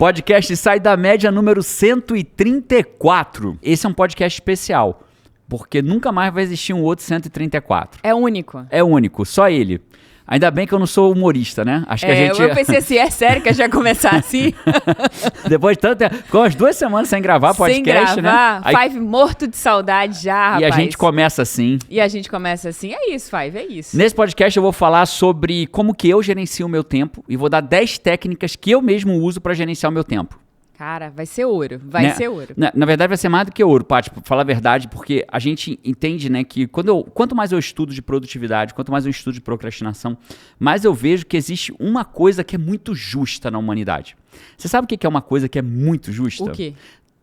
Podcast Sai da Média número 134. Esse é um podcast especial, porque nunca mais vai existir um outro 134. É único. É único, só ele. Ainda bem que eu não sou humorista, né? Acho que a gente... Eu pensei assim, é sério que já começar assim? Depois de tanto tempo, ficou umas 2 semanas sem gravar podcast, sem gravar, né? Five morto de saudade já, rapaz. E a gente começa assim. É isso, Five, é isso. Nesse podcast eu vou falar sobre como que eu gerencio o meu tempo e vou dar 10 técnicas que eu mesmo uso para gerenciar o meu tempo. Cara, vai ser ouro, vai ser ouro. Na verdade vai ser mais do que ouro, Paty, pra falar a verdade, porque a gente entende, né, que quanto mais eu estudo de produtividade, quanto mais eu estudo de procrastinação, mais eu vejo que existe uma coisa que é muito justa na humanidade. Você sabe o que é uma coisa que é muito justa? O quê?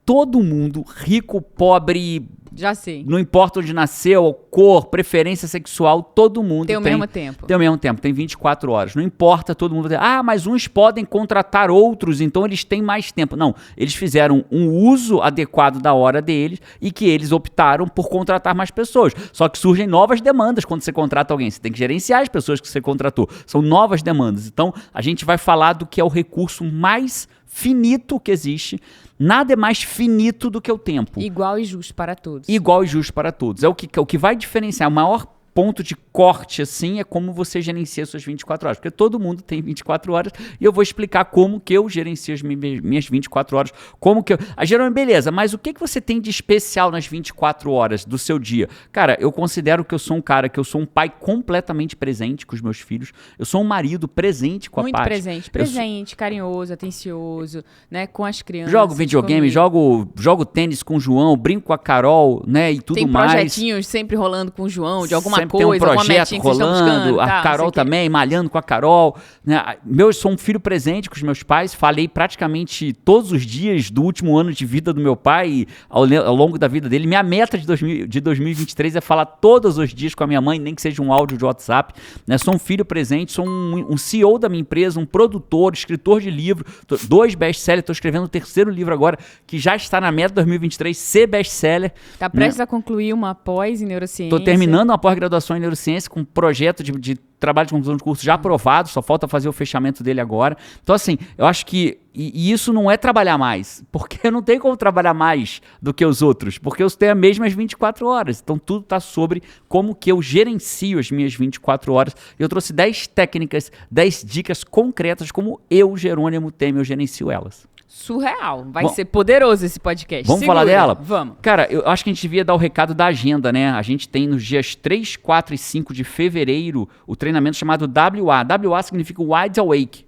Todo mundo, rico, pobre, já sei. Não importa onde nasceu, cor, preferência sexual, todo mundo tem o mesmo tempo. Tem o mesmo tempo, tem 24 horas. Não importa, todo mundo... mas uns podem contratar outros, então eles têm mais tempo. Não, eles fizeram um uso adequado da hora deles e que eles optaram por contratar mais pessoas. Só que surgem novas demandas quando você contrata alguém. Você tem que gerenciar as pessoas que você contratou. São novas demandas. Então, a gente vai falar do que é o recurso mais finito que existe. Nada é mais finito do que o tempo. Igual e justo para todos. Igual e justo para todos. O que vai diferenciar, o maior ponto de corte, assim, é como você gerencia suas 24 horas. Porque todo mundo tem 24 horas e eu vou explicar como que eu gerencio as minhas 24 horas. Como que eu... Jerônimo, beleza, mas o que você tem de especial nas 24 horas do seu dia? Cara, eu considero que eu sou um pai completamente presente com os meus filhos. Eu sou um marido presente com a Paty. Muito presente, carinhoso, atencioso, né, com as crianças. Jogo videogame, jogo tênis com o João, brinco com a Carol, né, e tudo mais. Tem projetinhos sempre rolando com o João, de alguma sempre coisa, tem um projeto rolando, a Carol também, malhando com a Carol. Né? Eu sou um filho presente com os meus pais, falei praticamente todos os dias do último ano de vida do meu pai ao longo da vida dele. Minha meta de 2023 é falar todos os dias com a minha mãe, nem que seja um áudio de WhatsApp. Né? Sou um filho presente, sou um CEO da minha empresa, um produtor, escritor de livro, 2 best-sellers, estou escrevendo o 3º livro agora, que já está na meta de 2023, ser best-seller. Está prestes a concluir uma pós em neurociência. Estou terminando uma pós-graduação em neurociência com um projeto de trabalho de conclusão de curso já aprovado, só falta fazer o fechamento dele agora. Então, assim, eu acho que e isso não é trabalhar mais, porque eu não tenho como trabalhar mais do que os outros, porque eu tenho as mesmas 24 horas. Então, tudo está sobre como que eu gerencio as minhas 24 horas. Eu trouxe 10 técnicas, 10 dicas concretas como eu, Jerônimo Temer, eu gerencio elas. Surreal. Vai ser poderoso esse podcast. Vamos falar dela? Vamos. Cara, eu acho que a gente devia dar o recado da agenda, né? A gente tem nos dias 3, 4 e 5 de fevereiro o treinamento chamado WA. WA significa Wide Awake.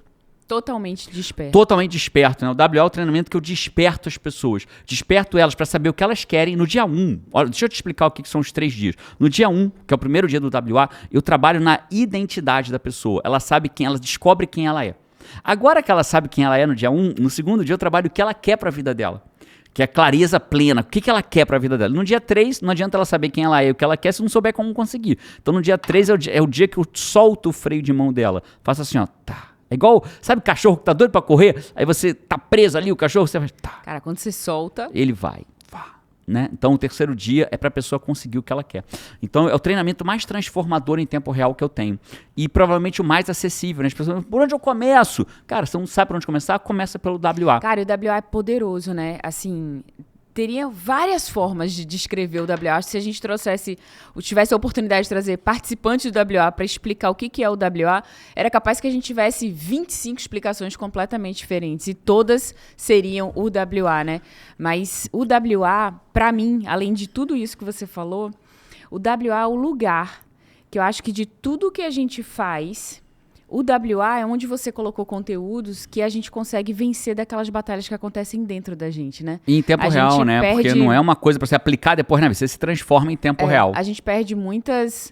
Totalmente desperto. Totalmente desperto, né? O WA é o treinamento que eu desperto as pessoas. Desperto elas para saber o que elas querem no dia 1. Olha, deixa eu te explicar o que são os 3 dias. No dia 1, que é o primeiro dia do WA, eu trabalho na identidade da pessoa. Ela sabe ela descobre quem ela é. Agora que ela sabe quem ela é no dia 1, no segundo dia eu trabalho o que ela quer para a vida dela. Que é a clareza plena. O que ela quer para a vida dela. No dia 3, não adianta ela saber quem ela é e o que ela quer se não souber como conseguir. Então no dia 3 é o dia que eu solto o freio de mão dela. Faço assim, ó, tá. É igual, sabe cachorro que tá doido pra correr? Aí você tá preso ali, o cachorro, você faz, tá. Cara, quando você solta... Ele vai. Né? Então o 3º dia é para a pessoa conseguir o que ela quer. Então é o treinamento mais transformador em tempo real que eu tenho e provavelmente o mais acessível, né? As pessoas, por onde eu começo? Cara, você não sabe por onde começar? Começa pelo WA. Cara, o WA é poderoso, né? Assim, teria várias formas de descrever o WA. Se a gente tivesse a oportunidade de trazer participantes do WA para explicar o que é o WA, era capaz que a gente tivesse 25 explicações completamente diferentes e todas seriam o WA, né? Mas o WA, para mim, além de tudo isso que você falou, o WA é o lugar que eu acho que de tudo que a gente faz... O WA é onde você colocou conteúdos que a gente consegue vencer daquelas batalhas que acontecem dentro da gente, né? E em tempo real, né? Porque não é uma coisa para você aplicar depois, né? Você se transforma em tempo real. A gente perde muitas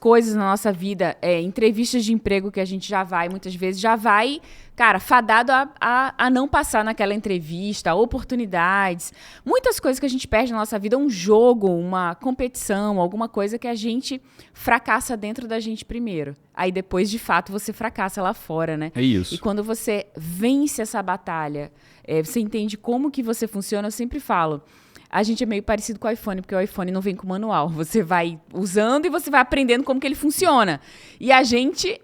coisas na nossa vida. Entrevistas de emprego que a gente muitas vezes já vai, cara, fadado a não passar naquela entrevista, oportunidades. Muitas coisas que a gente perde na nossa vida. Um jogo, uma competição, alguma coisa que a gente fracassa dentro da gente primeiro. Aí depois, de fato, você fracassa lá fora, né? É isso. E quando você vence essa batalha, você entende como que você funciona, eu sempre falo. A gente é meio parecido com o iPhone, porque o iPhone não vem com manual. Você vai usando e você vai aprendendo como que ele funciona. E a gente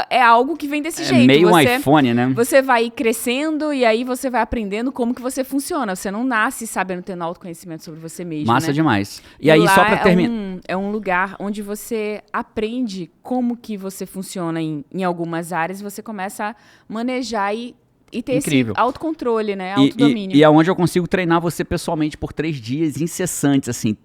é algo que vem desse jeito. Meio um iPhone, né? Você vai crescendo e aí você vai aprendendo como que você funciona. Você não nasce sabendo, tendo autoconhecimento sobre você mesmo, Massa né? demais. E aí, só pra terminar... É um lugar onde você aprende como que você funciona em algumas áreas. Você começa a manejar e ter Incrível. esse autocontrole, né? Autodomínio. E é onde eu consigo treinar você pessoalmente por 3 dias incessantes, assim,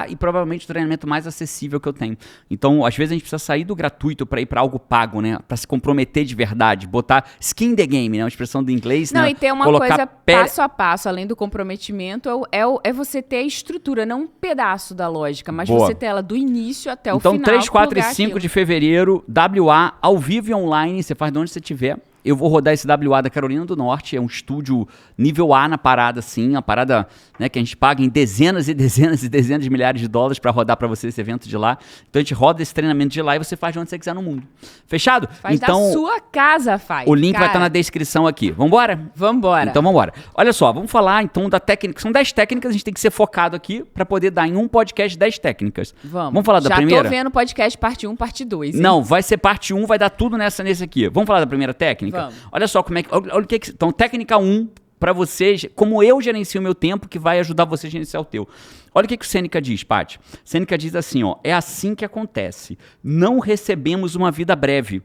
e provavelmente o treinamento mais acessível que eu tenho. Então, às vezes a gente precisa sair do gratuito para ir para algo pago, né? Para se comprometer de verdade, botar skin in the game, né? Uma expressão do inglês, não, né? E ter uma coisa passo a passo, além do comprometimento, é você ter a estrutura, não um pedaço da lógica, mas você ter ela do início até o final. Então, 3, 4 e 5 de fevereiro, WA, ao vivo e online, você faz de onde você estiver. Eu vou rodar esse WA da Carolina do Norte, é um estúdio nível A na parada, assim, a parada, né, que a gente paga em dezenas e dezenas e dezenas de milhares de dólares para rodar para você esse evento de lá. Então a gente roda esse treinamento de lá e você faz de onde você quiser no mundo. Fechado? Faz então, da sua casa, faz. O link vai estar na descrição aqui. Vambora? Vambora. Então vambora. Olha só, vamos falar então da técnica. São 10 técnicas, a gente tem que ser focado aqui para poder dar em um podcast 10 técnicas. Vamos falar da primeira? Já tô vendo podcast parte 1, parte 2. Hein? Não, vai ser parte 1, vai dar tudo nesse aqui. Vamos falar da primeira técnica? Vamos. Olha só como é que... Olha o que então, técnica 1, para vocês, como eu gerencio o meu tempo, que vai ajudar você a gerenciar o teu. Olha o que o Sêneca diz, Paty. Sêneca diz assim, ó, é assim que acontece. Não recebemos uma vida breve,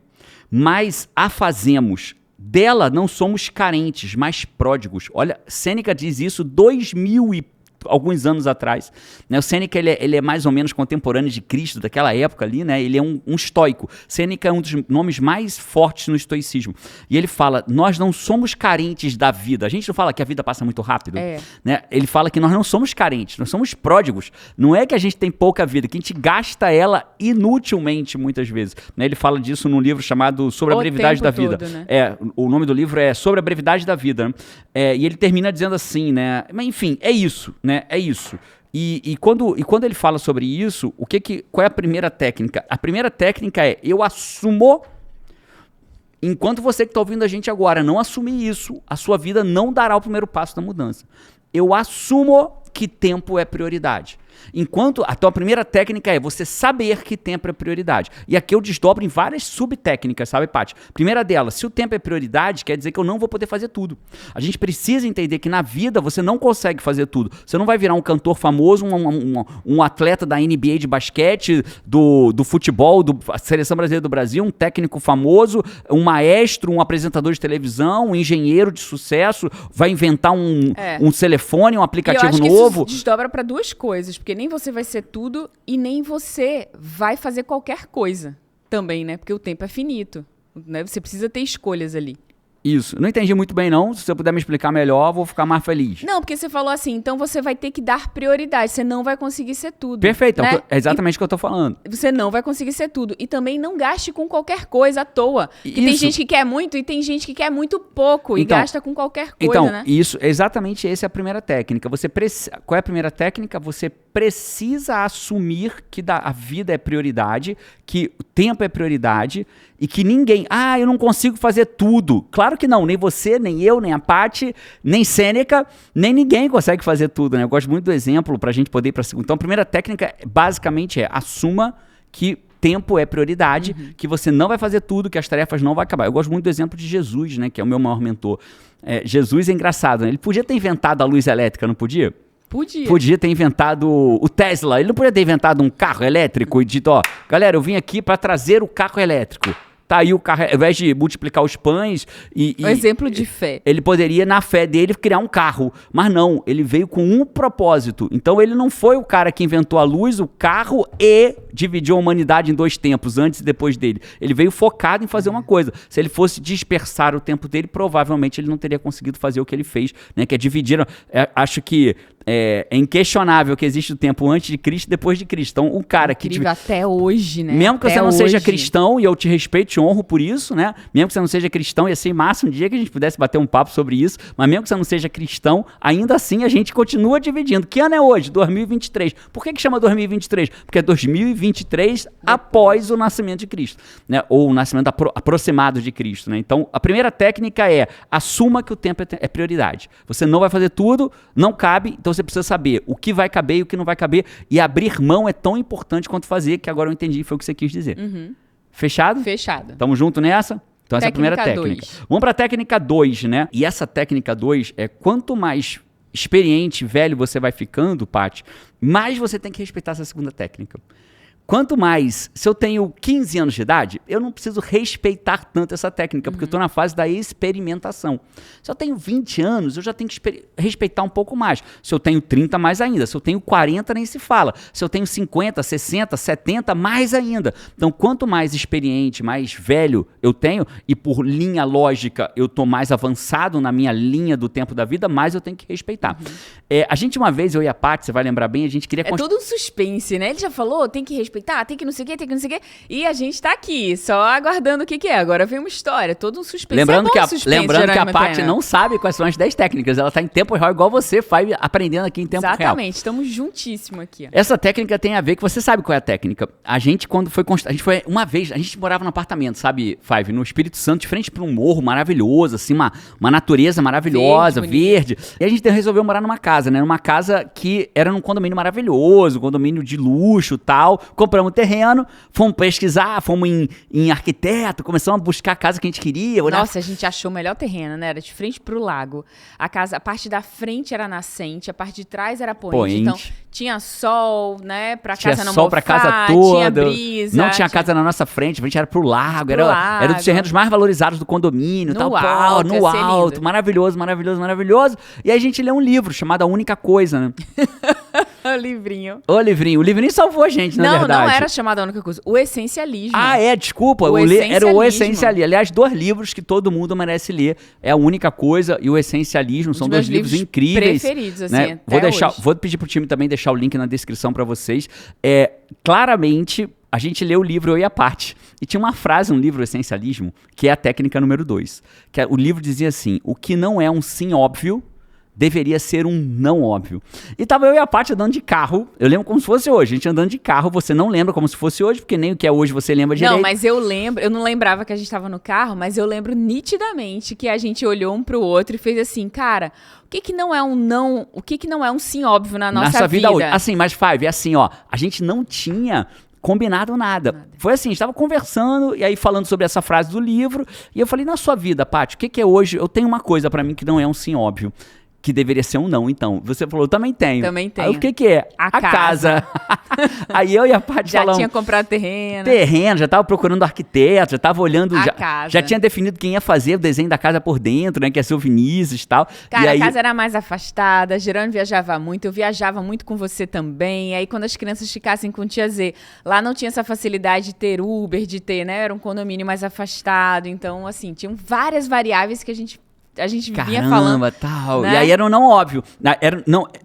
mas a fazemos. Dela não somos carentes, mas pródigos. Olha, Sêneca diz isso 2000 e alguns anos atrás, né? O Sêneca ele é mais ou menos contemporâneo de Cristo, daquela época ali, né? Ele é um estoico. Sêneca é um dos nomes mais fortes no estoicismo. E ele fala, nós não somos carentes da vida. A gente não fala que a vida passa muito rápido, né? Ele fala que nós não somos carentes, nós somos pródigos. Não é que a gente tem pouca vida, que a gente gasta ela inutilmente muitas vezes, né? Ele fala disso num livro chamado Sobre a Brevidade da Vida. Todo, né? O nome do livro é Sobre a Brevidade da Vida, né? E ele termina dizendo assim, né? Mas enfim, é isso, né? É isso. E quando ele fala sobre isso, qual é a primeira técnica? A primeira técnica é, eu assumo, enquanto você que está ouvindo a gente agora não assumir isso, a sua vida não dará o primeiro passo da mudança. Eu assumo que tempo é prioridade. Enquanto a tua primeira técnica é você saber que tempo é prioridade. E aqui eu desdobro em várias subtécnicas, sabe, Paty? Primeira delas, se o tempo é prioridade, quer dizer que eu não vou poder fazer tudo. A gente precisa entender que na vida você não consegue fazer tudo. Você não vai virar um cantor famoso, um atleta da NBA de basquete, do futebol, da Seleção Brasileira do Brasil, um técnico famoso, um maestro, um apresentador de televisão, um engenheiro de sucesso, vai inventar um telefone, um aplicativo novo. Eu acho que isso desdobra para duas coisas, porque nem você vai ser tudo e nem você vai fazer qualquer coisa também, né? Porque o tempo é finito, né? Você precisa ter escolhas ali. Isso. Não entendi muito bem, não. Se você puder me explicar melhor, vou ficar mais feliz. Não, porque você falou assim, então você vai ter que dar prioridade. Você não vai conseguir ser tudo. Perfeito. Né? É exatamente o que eu tô falando. Você não vai conseguir ser tudo. E também não gaste com qualquer coisa à toa. Porque tem gente que quer muito e tem gente que quer muito pouco. E gasta com qualquer coisa, né? Isso, exatamente essa é a primeira técnica. Qual é a primeira técnica? Você precisa assumir que a vida é prioridade, que o tempo é prioridade e que ninguém... eu não consigo fazer tudo. Claro que não. Nem você, nem eu, nem a Paty, nem Sêneca, nem ninguém consegue fazer tudo, né? Eu gosto muito do exemplo para a gente poder ir para a segunda. Então, a primeira técnica, basicamente, assuma que tempo é prioridade, que você não vai fazer tudo, que as tarefas não vão acabar. Eu gosto muito do exemplo de Jesus, né? Que é o meu maior mentor. Jesus é engraçado, né? Ele podia ter inventado a luz elétrica, não podia? Podia ter inventado o Tesla. Ele não podia ter inventado um carro elétrico e dito, ó, galera, eu vim aqui para trazer o carro elétrico. Tá aí o carro, ao invés de multiplicar os pães um exemplo de fé. Ele poderia, na fé dele, criar um carro. Mas não, ele veio com um propósito. Então ele não foi o cara que inventou a luz, o carro e dividiu a humanidade em 2 tempos, antes e depois dele. Ele veio focado em fazer uma coisa. Se ele fosse dispersar o tempo dele, provavelmente ele não teria conseguido fazer o que ele fez, né? Que é dividir. Acho que é inquestionável que existe o tempo antes de Cristo e depois de Cristo. Então, o cara que... até hoje, né? Mesmo que você não seja cristão, e eu te respeito e te honro por isso, né? Mesmo que você não seja cristão, ia ser massa um dia que a gente pudesse bater um papo sobre isso, mas mesmo que você não seja cristão, ainda assim a gente continua dividindo. Que ano é hoje? 2023. Por que chama 2023? Porque é 2023 após o nascimento de Cristo, né? Ou o nascimento aproximado de Cristo, né? Então, a primeira técnica é assuma que o tempo é prioridade. Você não vai fazer tudo, não cabe, então Então você precisa saber o que vai caber e o que não vai caber. E abrir mão é tão importante quanto fazer, que agora eu entendi, foi o que você quis dizer. Fechado? Fechado. Tamo junto nessa? Então essa é a primeira técnica. 2. Vamos pra técnica 2, né? E essa técnica 2 é quanto mais experiente, velho você vai ficando, Paty, mais você tem que respeitar essa segunda técnica. Quanto mais, se eu tenho 15 anos de idade, eu não preciso respeitar tanto essa técnica, porque eu estou na fase da experimentação. Se eu tenho 20 anos, eu já tenho que respeitar um pouco mais. Se eu tenho 30, mais ainda. Se eu tenho 40, nem se fala. Se eu tenho 50, 60, 70, mais ainda. Então, quanto mais experiente, mais velho eu tenho, e por linha lógica eu estou mais avançado na minha linha do tempo da vida, mais eu tenho que respeitar. A gente, uma vez, eu e a Paty, você vai lembrar bem, a gente queria... É todo um suspense, né? Ele já falou, tem que respeitar, tem que não sei o quê, tem que não sei o quê. E a gente tá aqui, só aguardando o que é. Agora vem uma história, todo um suspense. Lembrando que a Paty Paty não sabe quais são as 10 técnicas. Ela tá em tempo real, igual você vai aprendendo aqui em tempo real. Exatamente, estamos juntíssimos aqui. Essa técnica tem a ver que você sabe qual é a técnica. A gente, quando foi... A gente foi uma vez, a gente morava num apartamento, sabe, Five? No Espírito Santo, de frente pra um morro maravilhoso, assim, uma natureza maravilhosa, verde. E a gente resolveu morar numa casa, né? Numa casa que era num condomínio maravilhoso, um condomínio de luxo e tal. Compramos um terreno, fomos pesquisar, fomos em arquiteto, começamos a buscar a casa que a gente queria. Nossa, a gente achou o melhor terreno, né? Era de frente pro lago. A parte da frente era nascente, a parte de trás era poente. Então, tinha sol, né? Pra casa não mofar, pra casa toda. Tinha brisa. Não tinha casa na nossa frente, a frente era pro lago. Era dos terrenos mais valorizados do condomínio. No alto. No alto. Maravilhoso, maravilhoso, maravilhoso. E aí a gente leu um livro chamado A Única Coisa, né? O livrinho. O livrinho salvou a gente, na verdade. Não era chamado A Única Coisa. O Essencialismo. Desculpa. Era o Essencialismo. Aliás, 2 livros que todo mundo merece ler. É A Única Coisa e O Essencialismo. São 2 livros incríveis. Preferidos, assim, né? Vou pedir pro time também deixar o link na descrição pra vocês. Claramente, a gente leu o livro Eu e a Paty. E tinha uma frase no livro Essencialismo, que é a técnica número 2. O livro dizia assim: o que não é um sim óbvio deveria ser um não óbvio. E tava eu e a Paty andando de carro. Eu lembro como se fosse hoje. A gente andando de carro, você não lembra como se fosse hoje, porque nem o que é hoje você lembra direito. Não, mas eu lembro. Eu não lembrava que a gente tava no carro, mas eu lembro nitidamente que a gente olhou um pro outro e fez assim, cara, o que não é um não, o que não é um sim óbvio na nossa vida hoje? Assim, mas Five, é assim, ó, a gente não tinha combinado nada. Foi assim, a gente tava conversando e aí falando sobre essa frase do livro, e eu falei, na sua vida, Paty, o que é hoje? Eu tenho uma coisa pra mim que não é um sim óbvio. Que deveria ser um não, então. Você falou, também tenho. Também tenho. Aí o que é? A casa. Aí eu e a Paty falamos... Já tinha comprado terreno. Já tava procurando arquiteto, já tava olhando... Casa. Já tinha definido quem ia fazer o desenho da casa por dentro, né? Que ia ser o Vinícius e tal. Cara, e aí... a casa era mais afastada, Gerônimo viajava muito, eu viajava muito com você também. Aí quando as crianças ficassem com tia Z, lá não tinha essa facilidade de ter Uber, de ter, né? Era um condomínio mais afastado. Então, assim, tinham várias variáveis que a gente vinha falando. Tal. Né? E aí era um não óbvio.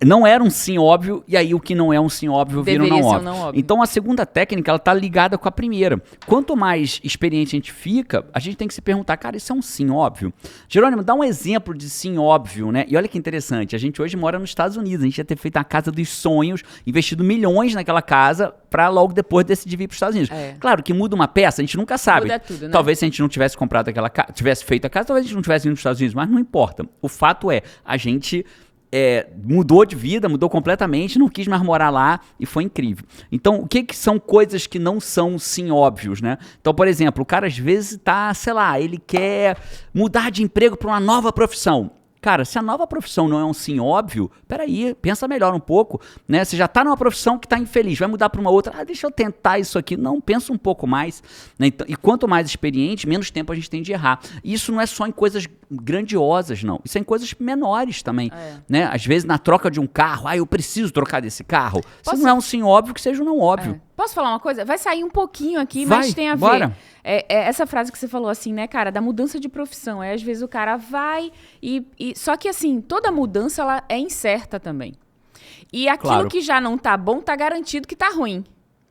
Não era um sim óbvio, e aí o que não é um sim óbvio vira um não óbvio. Não óbvio. Então a segunda técnica, ela tá ligada com a primeira. Quanto mais experiente a gente fica, a gente tem que se perguntar, cara, isso é um sim óbvio? Jerônimo, dá um exemplo de sim óbvio, né? E olha que interessante, a gente hoje mora nos Estados Unidos, a gente ia ter feito a casa dos sonhos, investido milhões naquela casa, pra logo depois decidir vir para os Estados Unidos. Claro que muda uma peça, a gente nunca sabe. Muda tudo, né? Talvez se a gente não tivesse comprado aquela casa, tivesse feito a casa, talvez a gente não tivesse ido para os Estados Unidos, mas não importa. O fato é, a gente mudou de vida, mudou completamente, não quis mais morar lá e foi incrível. Então, o que são coisas que não são sim óbvios, né? Então, por exemplo, o cara às vezes tá, sei lá, ele quer mudar de emprego para uma nova profissão. Cara, se a nova profissão não é um sim óbvio, peraí, pensa melhor um pouco, né? Você já tá numa profissão que tá infeliz, vai mudar para uma outra, deixa eu tentar isso aqui. Não, pensa um pouco mais, né? Então, e quanto mais experiente, menos tempo a gente tem de errar. E isso não é só em coisas grandiosas, não. Isso é em coisas menores também, né? Às vezes, na troca de um carro, eu preciso trocar desse carro. Se não é um sim óbvio, que seja um não óbvio. Posso falar uma coisa? Vai sair um pouquinho aqui, mas tem a ver. Bora. Essa frase que você falou assim, né, cara, da mudança de profissão. Às vezes o cara vai só que assim, toda mudança ela é incerta também. E aquilo que já não tá bom, tá garantido que tá ruim.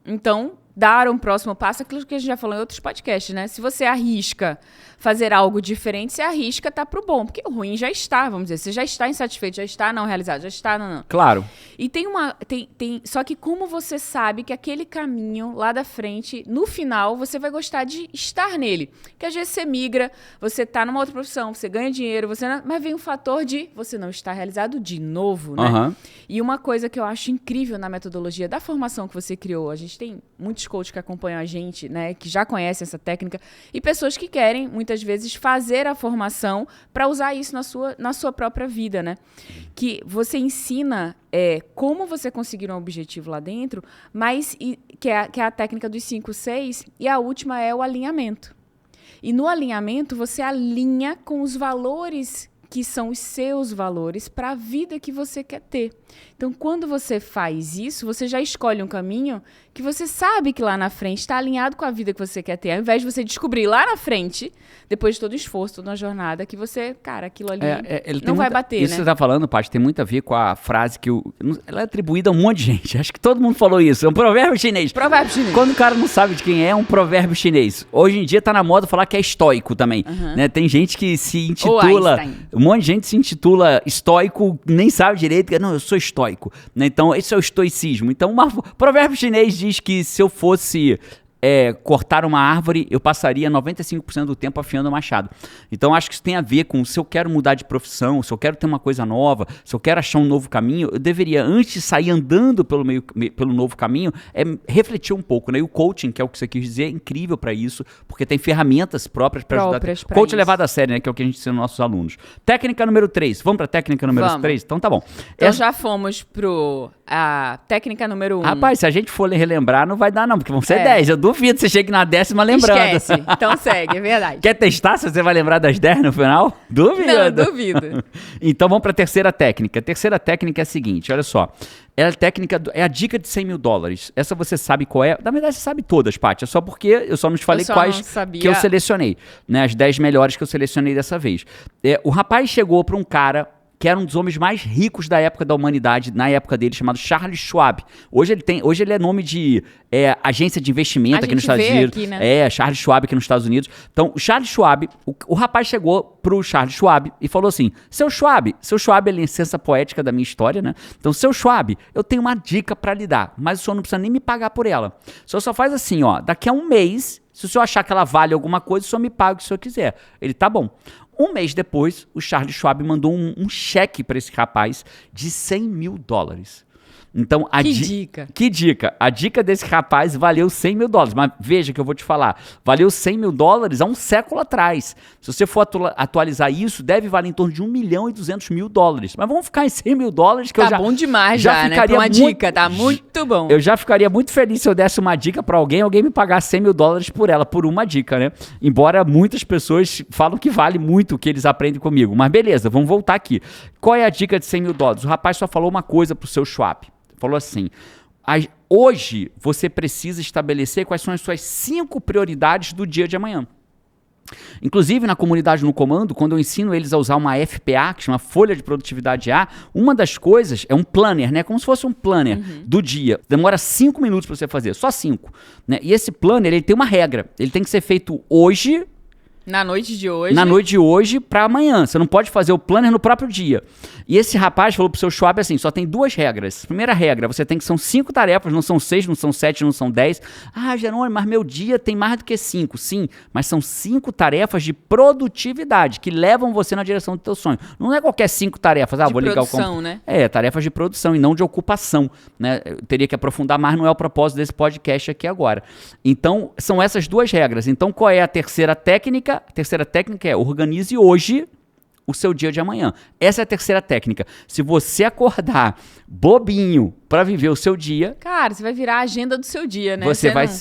Então, dar um próximo passo, aquilo que a gente já falou em outros podcasts, né? Se você arrisca fazer algo diferente, você arrisca tá pro bom, porque o ruim já está, vamos dizer, você já está insatisfeito, já está não realizado, já está não. Claro. E só que como você sabe que aquele caminho lá da frente, no final, você vai gostar de estar nele. Que às vezes você migra, você tá numa outra profissão, você ganha dinheiro, mas vem um fator de você não estar realizado de novo, né? Uhum. E uma coisa que eu acho incrível na metodologia da formação que você criou, a gente tem muitos coaches que acompanham a gente, né, que já conhecem essa técnica, e pessoas que querem, muitas vezes, fazer a formação para usar isso na sua própria vida, né? Que você ensina como você conseguir um objetivo lá dentro, mas que é a técnica dos 5, 6, e a última é o alinhamento. E no alinhamento, você alinha com os valores que são os seus valores para a vida que você quer ter. Então, quando você faz isso, você já escolhe um caminho que você sabe que lá na frente está alinhado com a vida que você quer ter. Ao invés de você descobrir lá na frente, depois de todo o esforço, toda a jornada, que você, cara, aquilo ali não vai bater, isso né? que você está falando, Paty, tem muito a ver com a frase que ela é atribuída a um monte de gente. Acho que todo mundo falou isso. É um provérbio chinês. Provérbio chinês. Quando o cara não sabe de quem é um provérbio chinês. Hoje em dia tá na moda falar que é estoico também. Né? Tem gente que se intitula... Um monte de gente se intitula estoico, nem sabe direito. Não, eu sou estoico. Né? Então, esse é o estoicismo. Então, provérbio chinês diz que se eu fosse cortar uma árvore, eu passaria 95% do tempo afiando o machado. Então, acho que isso tem a ver com se eu quero mudar de profissão, se eu quero ter uma coisa nova, se eu quero achar um novo caminho, eu deveria, antes de sair andando pelo novo caminho, refletir um pouco. Né? E o coaching, que é o que você quis dizer, é incrível para isso, porque tem ferramentas próprias para ajudar. Coach é levado a sério, né? Que é o que a gente ensina nos nossos alunos. Técnica número 3. Vamos para a técnica número 3? Então tá bom. Então já fomos a técnica número 1. Rapaz, se a gente for relembrar, não vai dar não, porque vão ser 10. Eu duvido que você chegue na 10ª lembrando. Esquece. Então segue, é verdade. Quer testar se você vai lembrar das 10 no final? Duvido. Não, duvido. Então vamos para a terceira técnica. A terceira técnica é a seguinte, olha só. É a dica de $100 mil. Essa você sabe qual é. Na verdade, você sabe todas, Paty. É só porque eu só não te falei quais que eu selecionei. Né? As 10 melhores que eu selecionei dessa vez. O rapaz chegou para um cara que era um dos homens mais ricos da época da humanidade, na época dele, chamado Charles Schwab. Hoje ele é nome de agência de investimento aqui nos Estados Unidos. Aqui, né? Charles Schwab aqui nos Estados Unidos. Então, o Charles Schwab, o rapaz chegou pro Charles Schwab e falou assim, seu Schwab é a licença poética da minha história, né? Então, seu Schwab, eu tenho uma dica para lhe dar, mas o senhor não precisa nem me pagar por ela. O senhor só faz assim, ó, daqui a um mês, se o senhor achar que ela vale alguma coisa, o senhor me paga o que o senhor quiser. Ele, tá bom. Um mês depois, o Charles Schwab mandou um cheque para esse rapaz de $100 mil. Então, Que dica? A dica desse rapaz valeu $100 mil. Mas veja que eu vou te falar. Valeu $100 mil há um século atrás. Se você for atualizar isso, deve valer em torno de $1.200.000. Mas vamos ficar em $100 mil que tá bom demais já, né? Uma dica, tá muito bom. Eu já ficaria muito feliz se eu desse uma dica para alguém me pagasse $100 mil por ela, por uma dica, né? Embora muitas pessoas falam que vale muito o que eles aprendem comigo. Mas beleza, vamos voltar aqui. Qual é a dica de $100 mil? O rapaz só falou uma coisa pro seu Schwab. Falou assim, hoje você precisa estabelecer quais são as suas 5 prioridades do dia de amanhã. Inclusive, na comunidade no comando, quando eu ensino eles a usar uma FPA, que chama Folha de Produtividade A, uma das coisas é um planner, né? Como se fosse um planner do dia. Demora 5 minutos para você fazer, só 5. Né? E esse planner, ele tem uma regra. Ele tem que ser feito hoje... Na noite de hoje. Na noite de hoje para amanhã. Você não pode fazer o planner no próprio dia. E esse rapaz falou pro seu Schwab assim, só tem 2 regras. Primeira regra, você tem que são 5 tarefas, não são 6, não são 7, não são 10. Ah, Jerônimo, mas meu dia tem mais do que 5. Sim, mas são 5 tarefas de produtividade que levam você na direção do teu sonho. Não é qualquer 5 tarefas. Vou ligar o computador, né? Tarefas de produção e não de ocupação. Né? Eu teria que aprofundar mais, não é o propósito desse podcast aqui agora. Então, são essas 2 regras. Então, qual é a terceira técnica? A terceira técnica é organize hoje o seu dia de amanhã. Essa é a terceira técnica. Se você acordar bobinho para viver o seu dia... Cara, você vai virar a agenda do seu dia, né?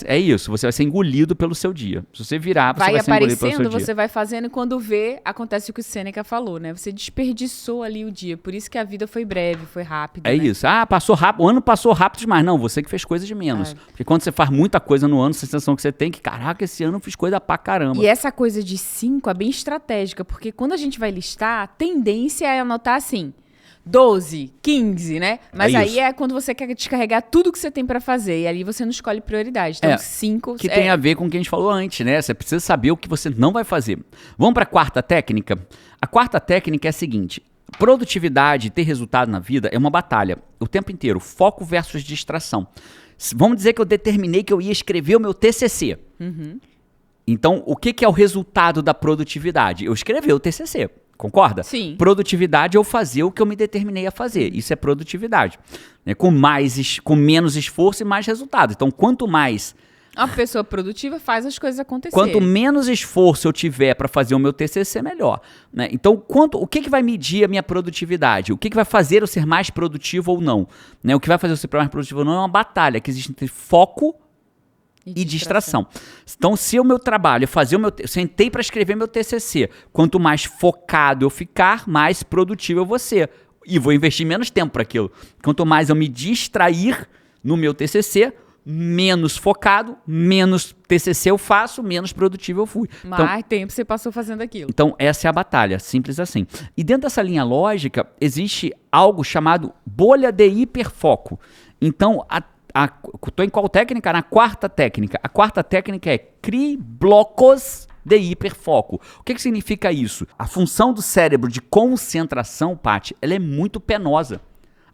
É isso, você vai ser engolido pelo seu dia. Se você virar, você vai ser engolido pelo seu dia. Você vai fazendo e quando vê, acontece o que o Sêneca falou, né? Você desperdiçou ali o dia. Por isso que a vida foi breve, foi rápida. É isso. Ah, passou rápido. O ano passou rápido demais. Não, você que fez coisa de menos. Porque quando você faz muita coisa no ano, a sensação que você tem que, caraca, esse ano eu fiz coisa pra caramba. E essa coisa de 5 é bem estratégica, porque quando a gente vai listar, a tendência é anotar assim... 12, 15, né? Mas É aí isso. é quando você quer descarregar tudo que você tem pra fazer. E ali você não escolhe prioridade. Então, 5... Que tem a ver com o que a gente falou antes, né? Você precisa saber o que você não vai fazer. Vamos para a quarta técnica? A quarta técnica é a seguinte: produtividade, ter resultado na vida é uma batalha o tempo inteiro. Foco versus distração. Vamos dizer que eu determinei que eu ia escrever o meu TCC. Então, o que é o resultado da produtividade? Eu escrever o TCC. Concorda? Sim. Produtividade é eu fazer o que eu me determinei a fazer. Isso é produtividade. Né? Com menos esforço e mais resultado. Então, quanto mais... Uma pessoa produtiva faz as coisas acontecerem. Quanto menos esforço eu tiver para fazer o meu TCC, melhor. Né? Então, o que vai medir a minha produtividade? O que vai fazer eu ser mais produtivo ou não? Né? O que vai fazer eu ser mais produtivo ou não é uma batalha que existe entre foco e distração. Então, se o meu trabalho é fazer sentei para escrever meu TCC, quanto mais focado eu ficar, mais produtivo eu vou ser. E vou investir menos tempo para aquilo. Quanto mais eu me distrair no meu TCC, menos focado, menos TCC eu faço, menos produtivo eu fui. Mais tempo você passou fazendo aquilo. Então, essa é a batalha, simples assim. E dentro dessa linha lógica, existe algo chamado bolha de hiperfoco. Então, estou em qual técnica? Na quarta técnica. A quarta técnica é crie blocos de hiperfoco. O que significa isso? A função do cérebro de concentração, Paty, ela é muito penosa.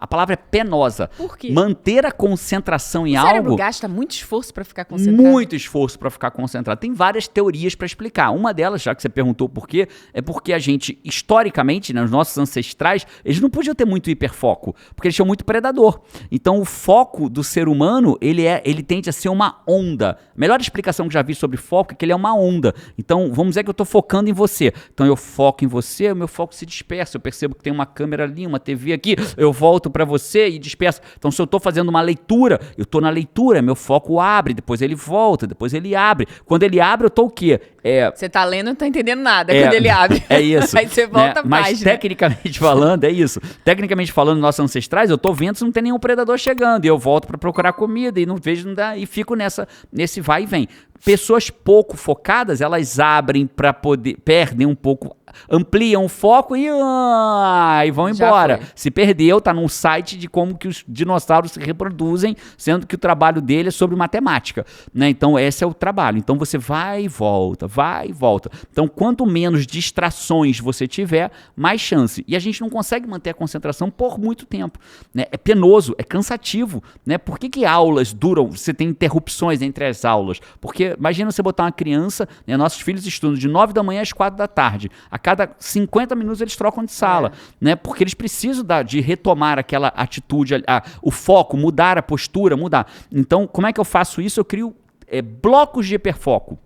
A palavra é penosa. Por quê? Manter a concentração em O algo... cérebro gasta muito esforço para ficar concentrado. Muito esforço para ficar concentrado. Tem várias teorias para explicar. Uma delas, já que você perguntou por quê, é porque a gente, historicamente, né, os nossos ancestrais, eles não podiam ter muito hiperfoco, porque eles tinham muito predador. Então, o foco do ser humano, ele tende a ser uma onda. A melhor explicação que já vi sobre foco é que ele é uma onda. Então, vamos dizer que eu estou focando em você. Então, eu foco em você, o meu foco se dispersa. Eu percebo que tem uma câmera ali, uma TV aqui, eu volto para você e disperso. Então, se eu estou fazendo uma leitura, eu estou na leitura, meu foco abre, depois ele volta, depois ele abre. Quando ele abre, eu estou o quê? Você tá lendo e não tá entendendo nada quando ele abre. É isso. Aí você volta né? Mas página. tecnicamente falando, é isso. Tecnicamente falando, nossos ancestrais, eu tô vendo se não tem nenhum predador chegando. E eu volto para procurar comida e não vejo, não dá, e fico nesse vai e vem. Pessoas pouco focadas, elas abrem para poder, perdem um pouco, ampliam o foco e vão Já embora. foi. Se perdeu, tá num site de como que os dinossauros se reproduzem, sendo que o trabalho dele é sobre matemática. Né? Então, esse é o trabalho. Então, você vai e volta, vai e volta. Então, quanto menos distrações você tiver, mais chance. E a gente não consegue manter a concentração por muito tempo. Né? É penoso, é cansativo. Né? Por que aulas duram, você tem interrupções entre as aulas? Porque imagina você botar uma criança, né, nossos filhos estudam de 9 da manhã às 4 da tarde. A cada 50 minutos eles trocam de sala, né? Porque eles precisam de retomar aquela atitude, o foco, mudar a postura, mudar. Então, como é que eu faço isso? Eu crio blocos de hiperfoco.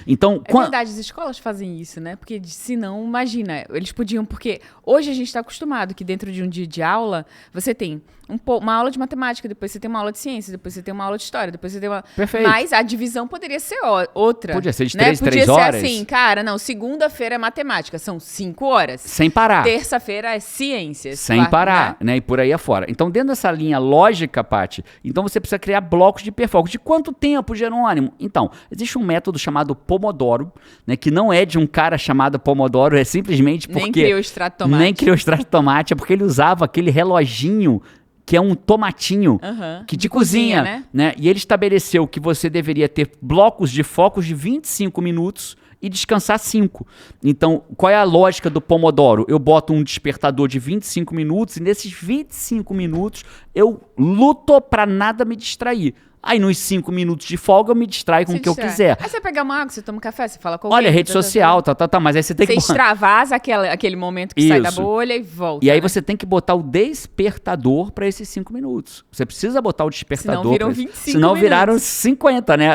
Então, É verdade, as escolas fazem isso, né? Porque se não, imagina, eles podiam, porque hoje a gente está acostumado que dentro de um dia de aula, você tem uma aula de matemática, depois você tem uma aula de ciência, depois você tem uma aula de história, depois você tem uma... Perfeito. Mas a divisão poderia ser outra. Podia ser de né? 3 Podia horas. ser assim, cara, não, segunda-feira é matemática, são 5 horas. Sem parar. Terça-feira é ciências. Sem parar, né? E por aí afora. Então, dentro dessa linha lógica, Paty, então você precisa criar blocos de hiperfoco. De quanto tempo, Jerônimo? Então, existe um método chamado Pomodoro, né? Que não é de um cara chamado Pomodoro, é simplesmente porque... Nem criou extrato de tomate. Nem criou extrato de tomate, é porque ele usava aquele reloginho que é um tomatinho de cozinha, né? E ele estabeleceu que você deveria ter blocos de focos de 25 minutos e descansar 5. Então, qual é a lógica do Pomodoro? Eu boto um despertador de 25 minutos e nesses 25 minutos eu luto para nada me distrair. Aí, nos 5 minutos de folga, eu me distraio com o que eu quiser. Aí você pega uma água, você toma um café, você fala com Olha, rede social, mas aí você tem que... Você extravasa aquele momento que sai da bolha e volta. E aí você tem que botar o despertador para esses 5 minutos. Você precisa botar o despertador. Senão viram 25 Senão minutos. viraram 50, né?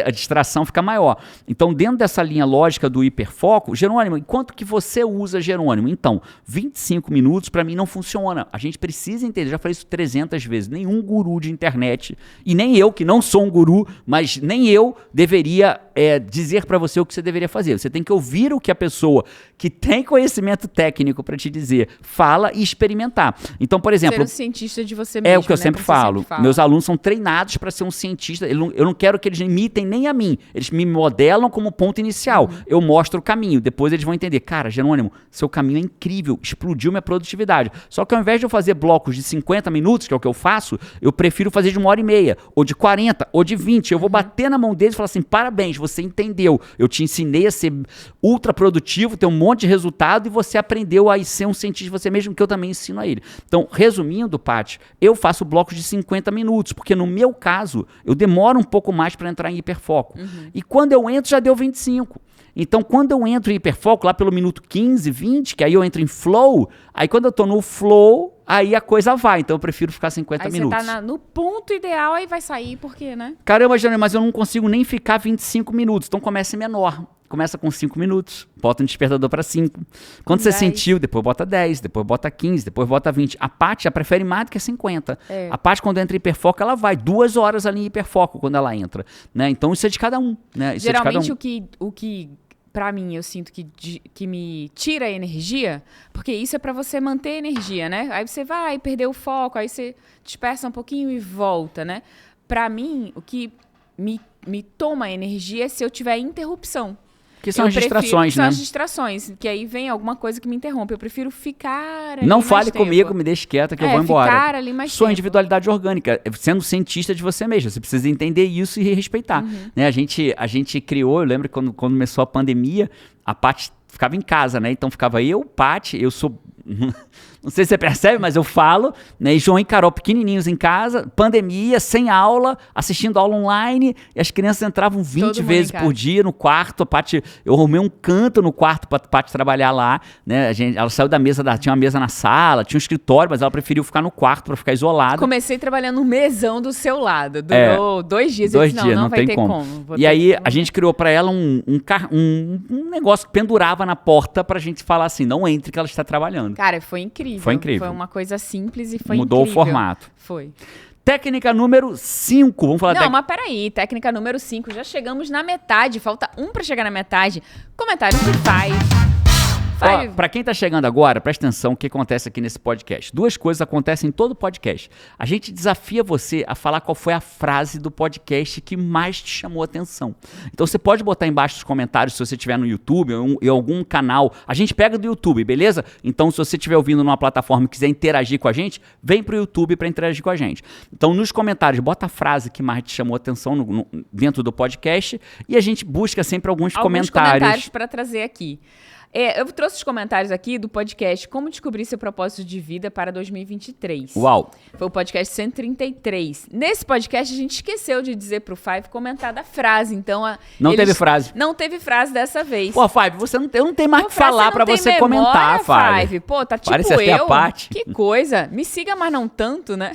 A distração fica maior. Então, dentro dessa linha lógica do hiperfoco, Jerônimo, enquanto que você usa Jerônimo? Então, 25 minutos para mim não funciona. A gente precisa entender, já falei isso 300 vezes, nenhum guru de internet, e nem eu que não sou um guru, mas nem eu deveria dizer para você o que você deveria fazer. Você tem que ouvir o que a pessoa que tem conhecimento técnico para te dizer fala e experimentar. Então, por exemplo... Ser um cientista de você mesmo, É o que eu sempre falo. Meus alunos são treinados para ser um cientista. Eu não quero que eles imitem nem a mim. Eles me modelam como ponto inicial. Eu mostro o caminho. Depois eles vão entender. Cara, Jerônimo, seu caminho é incrível. Explodiu minha produtividade. Só que ao invés de eu fazer blocos de 50 minutos, que é o que eu faço, eu prefiro fazer de 1h30, ou de 40, ou de 20. Eu vou bater na mão deles e falar assim, parabéns, você entendeu. Eu te ensinei a ser ultra produtivo, ter um monte de resultado e você aprendeu a ser um cientista de você mesmo, que eu também ensino a ele. Então, resumindo, Paty, eu faço blocos de 50 minutos, porque no meu caso, eu demoro um pouco mais para entrar em hiperfoco. E quando eu entro, já deu 25. Então, quando eu entro em hiperfoco, lá pelo minuto 15, 20, que aí eu entro em flow, aí quando eu tô no flow, aí a coisa vai. Então, eu prefiro ficar 50 minutos. Aí você tá no ponto ideal, aí vai sair, por quê, né? Caramba, Jânio, mas eu não consigo nem ficar 25 minutos. Então, começa menor. Começa com 5 minutos, bota um despertador para 5. Quando você 10. sentiu, depois bota 10, depois bota 15, depois bota 20. A Paty já prefere mais do que 50. A Paty, quando entra em hiperfoco, ela vai 2 horas ali em hiperfoco quando ela entra. Né? Então, isso é de cada um. Né? Isso geralmente, é de cada um. o que pra mim, eu sinto que me tira a energia, porque isso é pra você manter a energia, né? Aí você vai perder o foco, aí você dispersa um pouquinho e volta, né? Pra mim, o que me toma energia é se eu tiver interrupção. Que são as distrações, né? São as distrações, que aí vem alguma coisa que me interrompe. Eu prefiro ficar ali Não mais fale tempo. comigo, me deixe quieta que eu vou embora. Ficar ali mais Sua tempo. individualidade orgânica, sendo cientista de você mesmo. Você precisa entender isso e respeitar. Né? A gente criou, eu lembro quando começou a pandemia, a Paty ficava em casa, né? Então ficava eu, Paty, eu sou... Não sei se você percebe, mas eu falo, né? E João e Carol pequenininhos em casa, pandemia, sem aula, assistindo aula online, e as crianças entravam 20 vezes por dia no quarto. A Paty, eu arrumei um canto no quarto para a Paty trabalhar lá, né? Ela saiu da mesa, tinha uma mesa na sala, tinha um escritório, mas ela preferiu ficar no quarto para ficar isolada. Comecei trabalhando no mesão do seu lado, durou 2 dias. 2 dias, não vai tem ter como. Vou E aí a gente criou para ela um negócio que pendurava na porta pra gente falar assim, não entre que ela está trabalhando. Cara, foi incrível. Foi incrível. Foi uma coisa simples e foi Mudou incrível. o formato. Foi. Técnica número 5. Vamos falar Não, mas peraí. Técnica número 5. Já chegamos na metade. Falta um pra chegar na metade. Comentários do Five. Ó, pra quem tá chegando agora, presta atenção o que acontece aqui nesse podcast. 2 coisas acontecem em todo podcast. A gente desafia você a falar qual foi a frase do podcast que mais te chamou a atenção. Então você pode botar embaixo nos comentários se você estiver no YouTube ou em algum canal. A gente pega do YouTube, beleza? Então se você estiver ouvindo numa plataforma e quiser interagir com a gente, vem pro YouTube pra interagir com a gente. Então nos comentários, bota a frase que mais te chamou a atenção dentro do podcast e a gente busca sempre alguns comentários para trazer aqui. Eu trouxe os comentários aqui do podcast Como Descobrir Seu Propósito de Vida para 2023. Uau! Foi o podcast 133. Nesse podcast, a gente esqueceu de dizer pro Five comentar da frase. Então, não teve frase. Não teve frase dessa vez. Pô, Five, eu não tenho mais o que falar pra você comentar, Five. Pô, tá tipo parece até a Paty. Que coisa. Me siga, mas não tanto, né?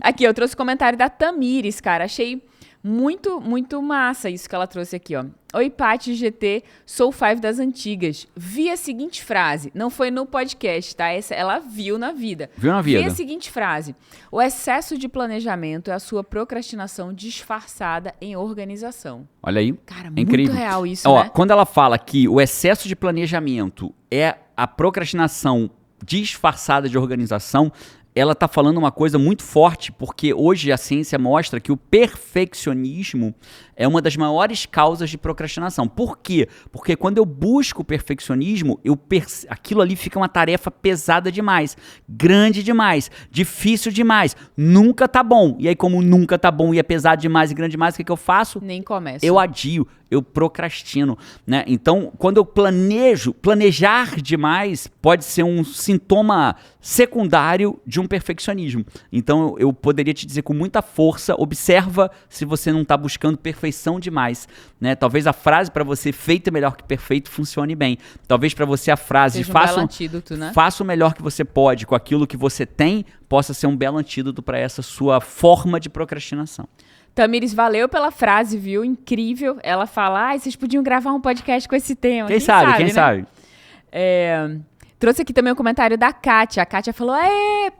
Aqui, eu trouxe o comentário da Tamires, cara. Achei muito, muito massa isso que ela trouxe aqui, ó. Oi, Paty GT, sou o Five das antigas. Vi a seguinte frase, não foi no podcast, tá? Ela viu na vida. Viu na vida. Vi a seguinte frase, o excesso de planejamento é a sua procrastinação disfarçada em organização. Olha aí, cara, é incrível. Muito real isso, ó, né? Quando ela fala que o excesso de planejamento é a procrastinação disfarçada de organização, ela está falando uma coisa muito forte, porque hoje a ciência mostra que o perfeccionismo é uma das maiores causas de procrastinação. Por quê? Porque quando eu busco o perfeccionismo, aquilo ali fica uma tarefa pesada demais, grande demais, difícil demais, nunca tá bom. E aí, como nunca tá bom e é pesado demais e grande demais, o que eu faço? Nem começo. Eu adio, eu procrastino, né? Então, quando eu planejar demais pode ser um sintoma secundário de um perfeccionismo. Então, eu poderia te dizer com muita força, observa se você não está buscando perfeição demais, né? Talvez a frase para você feito é melhor que perfeito funcione bem. Talvez para você a frase faça antídoto, né? Faça o melhor que você pode com aquilo que você tem, possa ser um belo antídoto para essa sua forma de procrastinação. Tamires, valeu pela frase, viu? Incrível. Ela fala, vocês podiam gravar um podcast com esse tema. Quem sabe? Né? Trouxe aqui também o comentário da Kátia. A Kátia falou,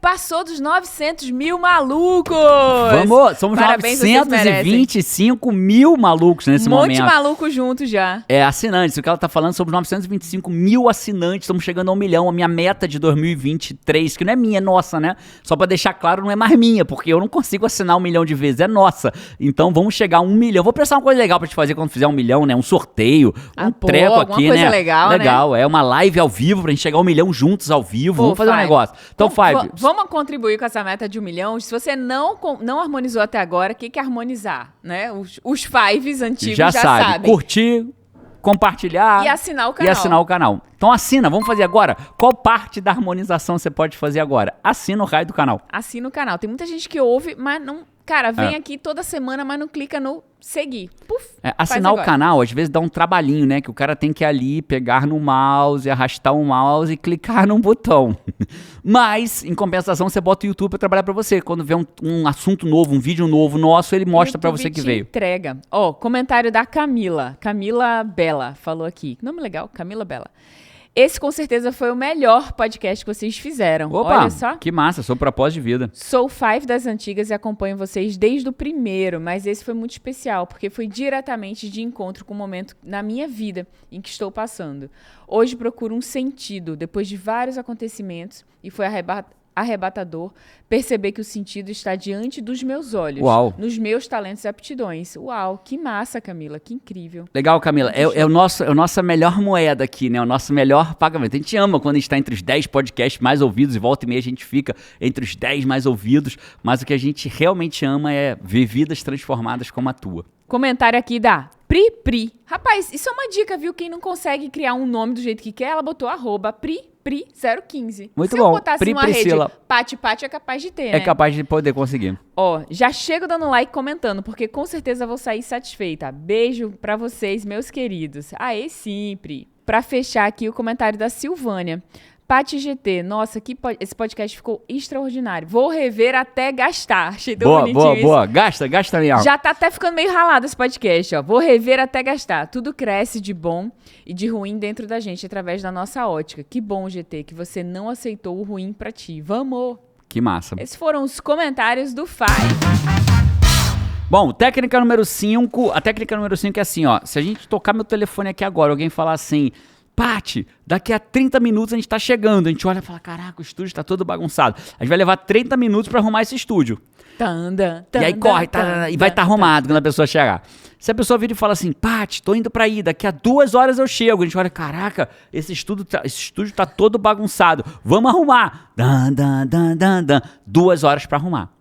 passou dos 900 mil malucos! Vamos, somos Parabéns, 925 mil malucos nesse momento. Um monte de maluco junto já. Assinantes, o que ela tá falando sobre 925 mil assinantes, estamos chegando a 1 milhão, a minha meta de 2023, que não é minha, é nossa, né? Só pra deixar claro, não é mais minha, porque eu não consigo assinar 1 milhão de vezes, é nossa. Então vamos chegar a 1 milhão. Vou pensar uma coisa legal pra te fazer quando fizer 1 milhão, né? Um sorteio, treco aqui, coisa né? Legal, né? É uma live ao vivo pra gente chegar a 1 milhão juntos ao vivo. Vamos fazer um negócio. Então, Five. Vamos contribuir com essa meta de 1 milhão. Se você não harmonizou até agora, o que é harmonizar? Né? Os Fives antigos já sabem. Curtir, compartilhar. E assinar o canal. Então assina, vamos fazer agora. Qual parte da harmonização você pode fazer agora? Assina o raio do canal. Assina o canal. Tem muita gente que ouve, mas não... Cara, vem aqui toda semana, mas não clica no seguir. Puf, assinar o canal, às vezes, dá um trabalhinho, né? Que o cara tem que ir ali, pegar no mouse, arrastar o mouse e clicar num botão. Mas, em compensação, você bota o YouTube pra trabalhar pra você. Quando vê um assunto novo, um vídeo novo nosso, ele mostra pra você que veio. Entrega. Comentário da Camila. Camila Bela falou aqui. Nome legal, Camila Bela. Esse, com certeza, foi o melhor podcast que vocês fizeram. Opa, olha só. Que massa, sou propósito de vida. Sou Five das antigas e acompanho vocês desde o primeiro, mas esse foi muito especial, porque foi diretamente de encontro com o momento na minha vida em que estou passando. Hoje procuro um sentido, depois de vários acontecimentos, e foi arrebatador perceber que o sentido está diante dos meus olhos, nos meus talentos e aptidões. Uau, que massa, Camila, que incrível. Legal, Camila, é a nossa melhor moeda aqui, né? O nosso melhor pagamento. A gente ama quando a gente está entre os 10 podcasts mais ouvidos, e volta e meia a gente fica entre os 10 mais ouvidos, mas o que a gente realmente ama é ver vidas transformadas como a tua. Comentário aqui da Pri. Rapaz, isso é uma dica, viu? Quem não consegue criar um nome do jeito que quer, ela botou @Pri015. Muito Se bom. eu botasse Pri numa Priscila. rede Pati é capaz de ter, né? É capaz de poder conseguir. Já chego dando like e comentando, porque com certeza vou sair satisfeita. Beijo pra vocês, meus queridos. Aê, sim, Pri. Pra fechar aqui o comentário da Silvânia. Pati GT, nossa, esse podcast ficou extraordinário. Vou rever até gastar. Achei tão bonitinho isso. Boa. Gasta mesmo. Já tá até ficando meio ralado esse podcast, ó. Vou rever até gastar. Tudo cresce de bom e de ruim dentro da gente, através da nossa ótica. Que bom, GT, que você não aceitou o ruim pra ti. Vamos! Que massa. Esses foram os comentários do Five. Bom, técnica número 5. A técnica número 5 é assim, ó. Se a gente tocar meu telefone aqui agora, alguém falar assim... Pati, daqui a 30 minutos a gente tá chegando. A gente olha e fala, caraca, o estúdio tá todo bagunçado. A gente vai levar 30 minutos pra arrumar esse estúdio. E aí corre, e vai estar arrumado quando a pessoa chegar. Se a pessoa vir e fala assim, Pati, tô indo pra aí, daqui a 2 horas eu chego. A gente olha, caraca, esse estúdio tá todo bagunçado. Vamos arrumar. 2 horas pra arrumar.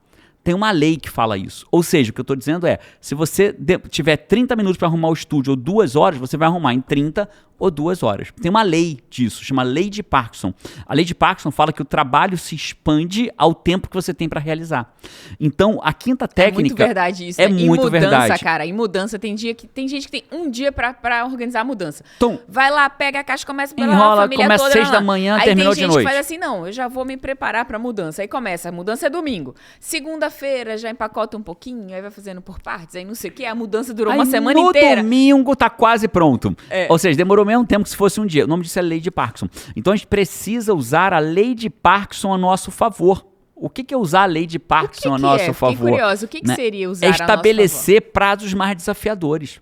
Tem uma lei que fala isso. Ou seja, o que eu tô dizendo é, se você tiver 30 minutos pra arrumar o estúdio ou 2 horas, você vai arrumar em 30 ou 2 horas. Tem uma lei disso, chama Lei de Parkinson. A Lei de Parkinson fala que o trabalho se expande ao tempo que você tem para realizar. Então, a quinta técnica... É muito verdade isso. É muito verdade. Mudança, cara. Em mudança, tem gente que tem um dia para organizar a mudança. Então, vai lá, pega a caixa, começa a enrola, a família começa toda, 6 da manhã, terminou de noite. Aí tem gente que faz assim, não, eu já vou me preparar para mudança. Aí começa, a mudança é domingo. Segunda-feira, já empacota um pouquinho, aí vai fazendo por partes, aí não sei o quê. A mudança durou uma semana inteira. No domingo tá quase pronto. Ou seja, demorou mesmo tempo que se fosse um dia. O nome disso é Lei de Parkinson. Então a gente precisa usar a Lei de Parkinson a nosso favor. O que é usar a Lei de Parkinson a nosso favor? Fiquei curioso. O que seria usar a nosso favor? Estabelecer prazos mais desafiadores.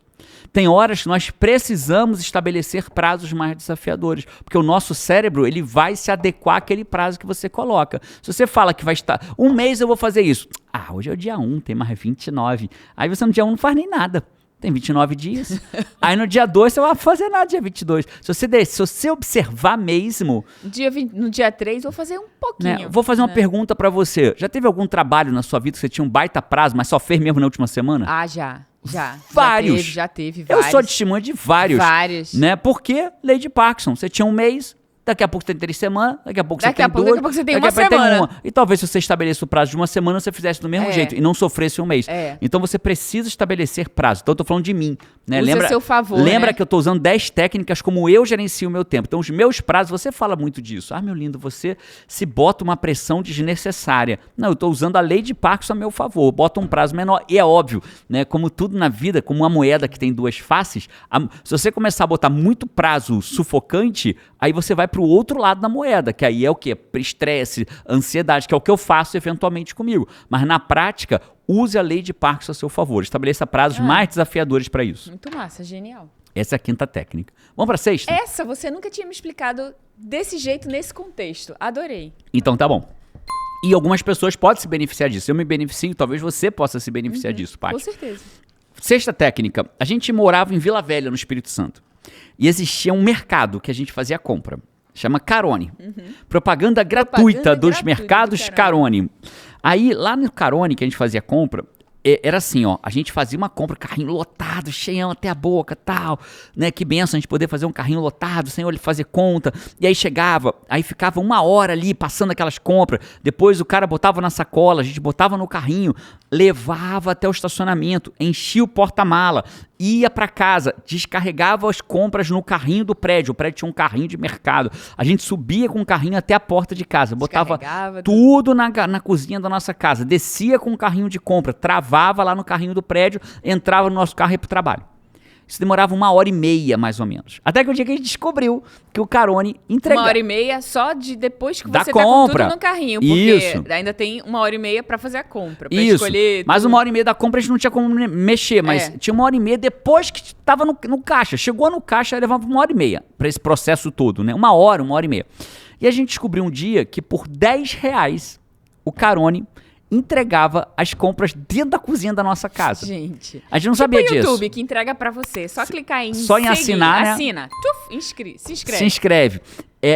Tem horas que nós precisamos estabelecer prazos mais desafiadores, porque o nosso cérebro ele vai se adequar àquele prazo que você coloca. Se você fala que vai estar 1 mês eu vou fazer isso. Hoje é o dia 1, tem mais 29. Aí você no dia 1 não faz nem nada. Tem 29 dias. Aí no dia 2 você não vai fazer nada dia 22. Se você observar mesmo... No dia 3 vou fazer um pouquinho. Né? Vou fazer uma pergunta pra você. Já teve algum trabalho na sua vida que você tinha um baita prazo, mas só fez mesmo na última semana? Já. Vários. Já teve vários. Eu sou testemunha de vários. Né? Porque Lei de Parkinson. Você tinha 1 mês... Daqui a pouco você tem 3 semanas, daqui a pouco você tem 2. Daqui a pouco você tem uma semana. E talvez se você estabeleça o prazo de 1 semana, você fizesse do mesmo jeito e não sofresse 1 mês. Então você precisa estabelecer prazo. Então eu tô falando de mim. Né? Usa a seu favor, lembra que eu tô usando 10 técnicas como eu gerencio o meu tempo. Então os meus prazos, você fala muito disso. Meu lindo, você se bota uma pressão desnecessária. Não, eu tô usando a Lei de Parkinson a meu favor. Bota um prazo menor. E é óbvio, né? Como tudo na vida, como uma moeda que tem 2 faces, se você começar a botar muito prazo sufocante, aí você vai pro outro lado da moeda, que aí é o quê? Estresse, ansiedade, que é o que eu faço eventualmente comigo. Mas na prática, use a lei de Parkinson a seu favor. Estabeleça prazos mais desafiadores para isso. Muito massa, genial. Essa é a quinta técnica. Vamos para a sexta? Essa você nunca tinha me explicado desse jeito, nesse contexto. Adorei. Então tá bom. E algumas pessoas podem se beneficiar disso. Eu me beneficio, talvez você possa se beneficiar disso, Paty. Com certeza. Sexta técnica. A gente morava em Vila Velha, no Espírito Santo. E existia um mercado que a gente fazia compra. Chama Carone. Propaganda gratuita dos mercados Carone. Aí, lá no Carone, que a gente fazia compra, era assim, ó, a gente fazia uma compra, carrinho lotado, cheião até a boca, tal, né, que benção a gente poder fazer um carrinho lotado, sem ele fazer conta, e aí chegava, aí ficava 1 hora ali, passando aquelas compras, depois o cara botava na sacola, a gente botava no carrinho, levava até o estacionamento, enchia o porta-mala, ia pra casa, descarregava as compras no carrinho do prédio, o prédio tinha um carrinho de mercado, a gente subia com o carrinho até a porta de casa, botava tudo na cozinha da nossa casa, descia com o carrinho de compra, travava lá no carrinho do prédio, entrava no nosso carro e ia pro trabalho. Isso demorava 1h30, mais ou menos. Até que o dia que a gente descobriu que o Carone entregava. 1h30 só de depois que da você compra. Tá com tudo no carrinho. Porque isso. Ainda tem 1h30 pra fazer a compra. Pra isso. Escolher. Mas tudo. 1h30 da compra a gente não tinha como mexer, mas tinha 1h30 depois que tava no caixa. Chegou no caixa, levava 1h30 pra esse processo todo, né? 1h30. E a gente descobriu um dia que por R$10 o Carone entregava as compras dentro da cozinha da nossa casa. Gente. A gente não sabia disso. O YouTube que entrega pra você. Só clicar em seguir, assinar, né? Assina. Se inscreve. Se inscreve.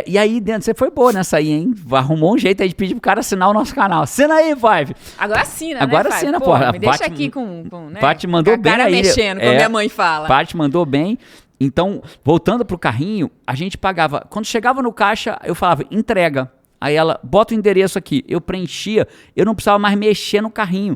E aí, dentro, você foi boa nessa aí, hein? Arrumou um jeito aí de pedir pro cara assinar o nosso canal. Assina aí, Five. Agora assina, agora né, assina, porra. Me Paty, deixa aqui com né? Paty mandou a cara bem aí. mexendo, como minha mãe fala. Paty mandou bem. Então, voltando pro carrinho, a gente pagava. Quando chegava no caixa, eu falava, entrega. Aí ela, bota o endereço aqui. Eu preenchia, eu não precisava mais mexer no carrinho.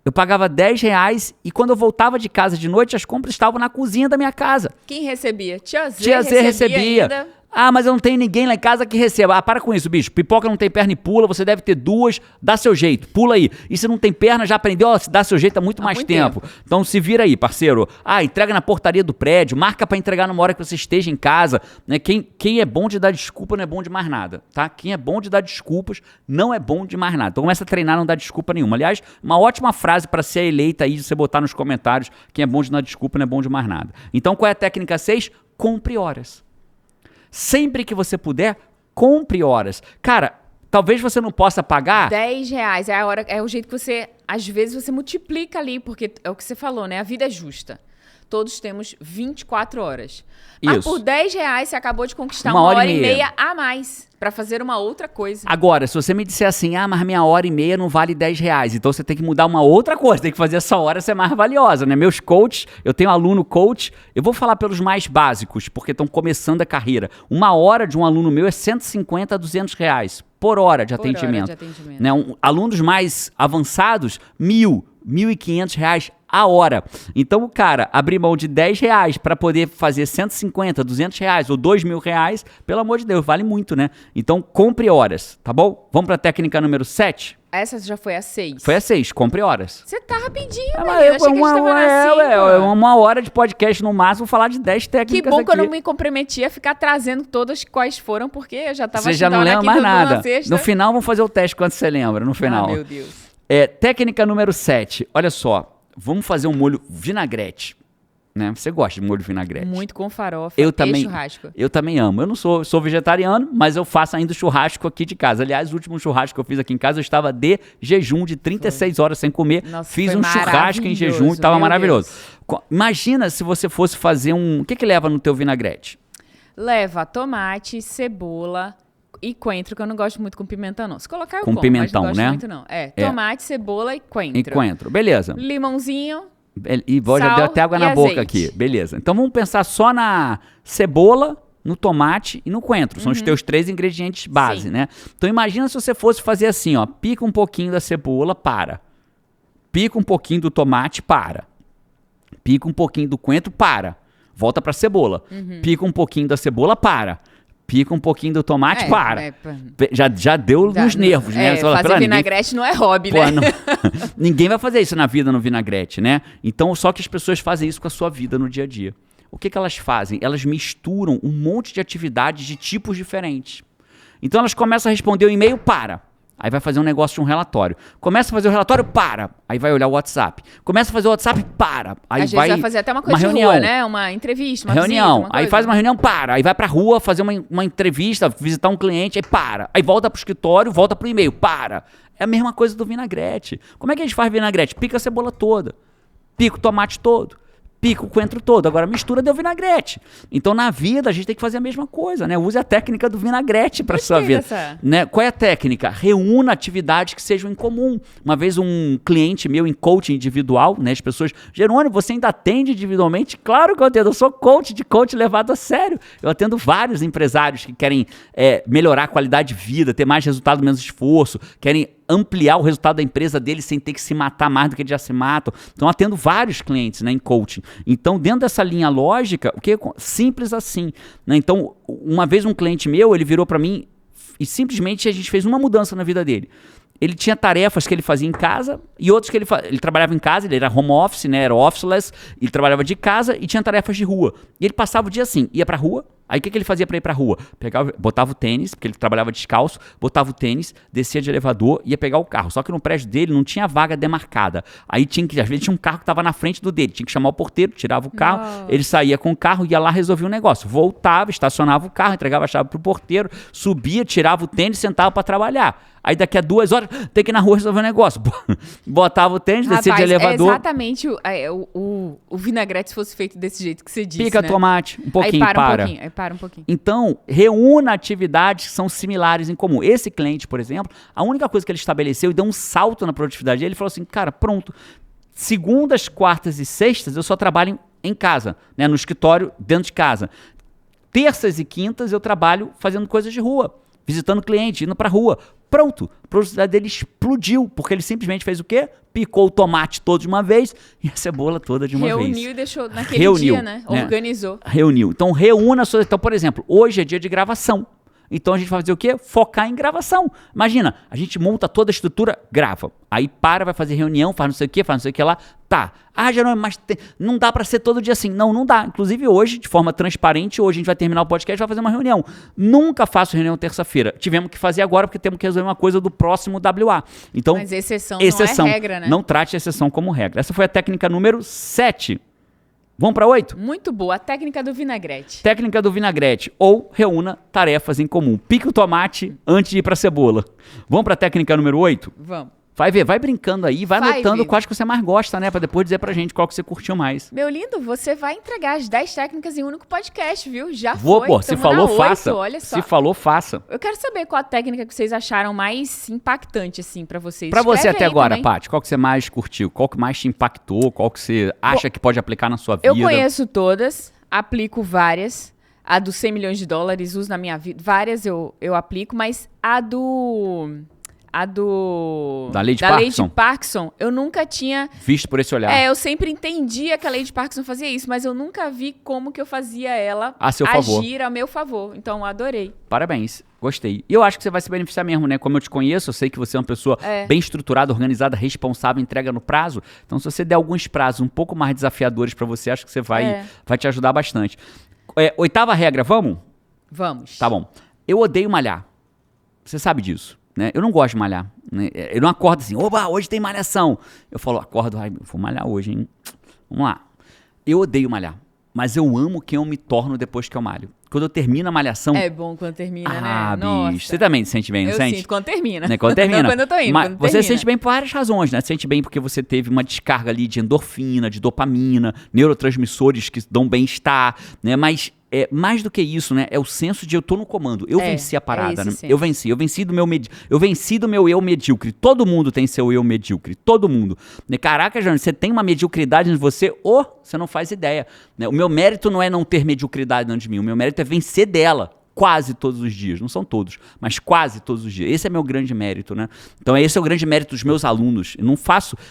Eu pagava R$10 e quando eu voltava de casa de noite, as compras estavam na cozinha da minha casa. Quem recebia? Tia Zé recebia. Ainda. Ah, mas eu não tenho ninguém lá em casa que receba. Ah, para com isso, bicho. Pipoca não tem perna e pula, você deve ter 2, dá seu jeito, pula aí. E se não tem perna, já aprendeu, ó, se dá seu jeito há muito mais tempo. Então se vira aí, parceiro. Ah, entrega na portaria do prédio, marca pra entregar numa hora que você esteja em casa. Né? Quem é bom de dar desculpa não é bom de mais nada, tá? Quem é bom de dar desculpas não é bom de mais nada. Então começa a treinar, não dá desculpa nenhuma. Aliás, uma ótima frase para ser eleita aí, de você botar nos comentários, quem é bom de dar desculpa não é bom de mais nada. Então qual é a técnica 6? Compre horas. Sempre que você puder, compre horas. Cara, talvez você não possa pagar... R$10 é a hora, é o jeito que você... Às vezes você multiplica ali, porque é o que você falou, né? A vida é justa. Todos temos 24 horas. Mas isso. Por R$10 você acabou de conquistar 1h30 a mais para fazer uma outra coisa. Agora, se você me disser assim, ah, mas minha 1h30 não vale R$10, então você tem que mudar uma outra coisa, tem que fazer essa hora ser mais valiosa, né? Meus coaches, eu tenho aluno coach, eu vou falar pelos mais básicos, porque estão começando a carreira. 1 hora de um aluno meu é R$150 a R$200 por hora de atendimento. Né? Alunos mais avançados, R$1.000, R$1.500 a hora. Então o cara abrir mão de R$10 para poder fazer 150, R$200 ou R$2.000, pelo amor de Deus, vale muito, né? Então compre horas, tá bom? Vamos para a técnica número 7? Essa já foi a 6. Foi a 6, compre horas. Você tá rapidinho, velho. Achei que a gente tava na 5. 1 hora de podcast no máximo, falar de 10 técnicas. Que bom aqui. Que eu não me comprometi a ficar trazendo todas quais foram, porque eu já tava... Você já não lembra mais nada. No final, vamos fazer o teste quando você lembra, no final. Ah, meu Deus. Técnica número 7. Olha só. Vamos fazer um molho vinagrete, né? Você gosta de molho vinagrete? Muito com farofa e churrasco. Eu também amo. Eu não sou vegetariano, mas eu faço ainda churrasco aqui de casa. Aliás, o último churrasco que eu fiz aqui em casa, eu estava de jejum de 36 horas sem comer. Nossa, fiz um churrasco em jejum e estava maravilhoso. Imagina se você fosse fazer um... O que leva no teu vinagrete? Leva tomate, cebola... E coentro, que eu não gosto muito com pimentão, não. Se colocar, eu com como, pimentão, mas não gosto né? muito, não. Tomate, cebola e coentro. E coentro, beleza. Limãozinho, e já deu até água na boca aqui. Beleza. Então vamos pensar só na cebola, no tomate e no coentro. São os teus 3 ingredientes base, né? Então imagina se você fosse fazer assim, ó. Pica um pouquinho da cebola, para. Pica um pouquinho do tomate, para. Pica um pouquinho do coentro, para. Volta pra cebola. Pica um pouquinho da cebola, para. Pica um pouquinho do tomate, para. Já deu nos nervos, né? Fazer vinagrete não é hobby, né? Não. Ninguém vai fazer isso na vida no vinagrete, né? Então, só que as pessoas fazem isso com a sua vida no dia a dia. o que elas fazem? Elas misturam um monte de atividades de tipos diferentes. Então elas começam a responder o e-mail, para. Aí vai fazer um negócio de um relatório. Começa a fazer o relatório, para. Aí vai olhar o WhatsApp. Começa a fazer o WhatsApp, para. Aí Às vezes vai fazer até uma coisa de reunião. rua, né? Uma entrevista, uma reunião. visita, Aí faz uma reunião, para. Aí vai pra rua fazer uma entrevista, visitar um cliente, aí para. Aí volta pro escritório, volta pro e-mail, para. É a mesma coisa do vinagrete. Como é que a gente faz vinagrete? Pica a cebola toda. Pica o tomate todo. Pica o coentro todo. Agora mistura deu vinagrete. Então na vida a gente tem que fazer a mesma coisa, né? Use a técnica do vinagrete para sua vida. Né? Qual é a técnica? Reúna atividades que sejam em comum. Uma vez um cliente meu em coaching individual, né? As pessoas, Jerônimo, você ainda atende individualmente? Claro que eu atendo. Eu sou coach de coach levado a sério. Eu atendo vários empresários que querem melhorar a qualidade de vida, ter mais resultado, menos esforço, querem ampliar o resultado da empresa deles sem ter que se matar mais do que eles já se matam. Então, atendo vários clientes, né, em coaching. Então, dentro dessa linha lógica, o que é simples assim, né? Então, uma vez um cliente meu, ele virou para mim e simplesmente a gente fez uma mudança na vida dele. Ele tinha tarefas que ele fazia em casa e outras que ele trabalhava em casa, ele era home office, né, era officeless, ele trabalhava de casa e tinha tarefas de rua. E ele passava o dia assim, ia pra rua. Aí o que ele fazia para ir pra rua? Botava o tênis, porque ele trabalhava descalço, botava o tênis, descia de elevador, ia pegar o carro. Só que no prédio dele não tinha vaga demarcada. Aí às vezes tinha um carro que estava na frente do dele, tinha que chamar o porteiro, tirava o carro, ele saía com o carro, ia lá, resolvia o negócio. Voltava, estacionava o carro, entregava a chave pro porteiro, subia, tirava o tênis, sentava para trabalhar. Aí daqui a 2 horas, tem que ir na rua resolver o negócio. Botava o tênis, descia de elevador. É exatamente o vinagrete se fosse feito desse jeito que você disse, pica né? tomate, um pouquinho, Aí para um pouquinho. Então, reúna atividades que são similares em comum. Esse cliente, por exemplo, a única coisa que ele estabeleceu e deu um salto na produtividade dele, ele falou assim, cara, pronto, segundas, quartas e sextas eu só trabalho em casa, né, no escritório, dentro de casa. Terças e quintas eu trabalho fazendo coisas de rua, visitando cliente, indo pra rua. Pronto, a produtividade dele explodiu, porque ele simplesmente fez o quê? Picou o tomate todo de uma vez e a cebola toda de uma vez. Reuniu e deixou naquele dia, né? Organizou. Reuniu. Então, reúna suas... Então, por exemplo, hoje é dia de gravação. Então, a gente vai fazer o quê? Focar em gravação. Imagina, a gente monta toda a estrutura, grava. Aí vai fazer reunião, faz não sei o quê, faz não sei o que lá. Tá. Jerônimo, mas não dá pra ser todo dia assim. Não dá. Inclusive hoje, de forma transparente, hoje a gente vai terminar o podcast e vai fazer uma reunião. Nunca faço reunião terça-feira. Tivemos que fazer agora porque temos que resolver uma coisa do próximo WA. Então, mas exceção não é regra, né? Não trate a exceção como regra. Essa foi a técnica número 7. Vamos para 8? Muito boa. A técnica do vinagrete. Técnica do vinagrete. Ou reúna tarefas em comum. Pique o tomate antes de ir para a cebola. Vamos para a técnica número 8? Vamos. Vai brincando aí, vai anotando quais que você mais gosta, né? Pra depois dizer pra gente qual que você curtiu mais. Meu lindo, você vai entregar as 10 técnicas em um único podcast, viu? Já Vou, foi. Pô, se falou, faça. Olha só. Se falou, faça. Eu quero saber qual a técnica que vocês acharam mais impactante, assim, pra vocês. Pra você até agora, Paty, qual que você mais curtiu? Qual que mais te impactou? Qual que você acha que pode aplicar na sua vida? Eu conheço todas, aplico várias. A dos 100 milhões de dólares, uso na minha vida. Várias eu aplico, mas a da Lady Parkinson, eu nunca tinha visto por esse olhar. Eu sempre entendia que a Lady Parkinson fazia isso, mas eu nunca vi como que eu fazia ela agir a meu favor. Então, adorei. Parabéns, gostei. E eu acho que você vai se beneficiar mesmo, né? Como eu te conheço, eu sei que você é uma pessoa bem estruturada, organizada, responsável, entrega no prazo. Então, se você der alguns prazos um pouco mais desafiadores pra você, acho que você vai te ajudar bastante. 8ª regra, vamos? Vamos. Tá bom. Eu odeio malhar. Você sabe disso. Né? Eu não gosto de malhar. Né? Eu não acordo assim, oba, hoje tem malhação. Eu falo, acordo, vou malhar hoje, hein? Vamos lá. Eu odeio malhar, mas eu amo quem eu me torno depois que eu malho. Quando eu termino a malhação... É bom quando termina, né? Nossa. Bicho. Você também se sente bem, não eu sente? Sinto quando termina. Né? Quando termina. Não quando eu tô indo, mas você se sente bem por várias razões, né? Você se sente bem porque você teve uma descarga ali de endorfina, de dopamina, neurotransmissores que dão bem-estar, né? Mas... mais do que isso, né? É o senso de eu tô no comando. Eu venci a parada, né? Eu venci do meu eu medíocre. Todo mundo tem seu eu medíocre. Todo mundo. Né? Caraca, Jânio, você tem uma mediocridade em você ou você não faz ideia. Né? O meu mérito não é não ter mediocridade dentro de mim. O meu mérito é vencer dela. Quase todos os dias, não são todos, mas quase todos os dias. Esse é meu grande mérito, né? Então esse é o grande mérito dos meus alunos.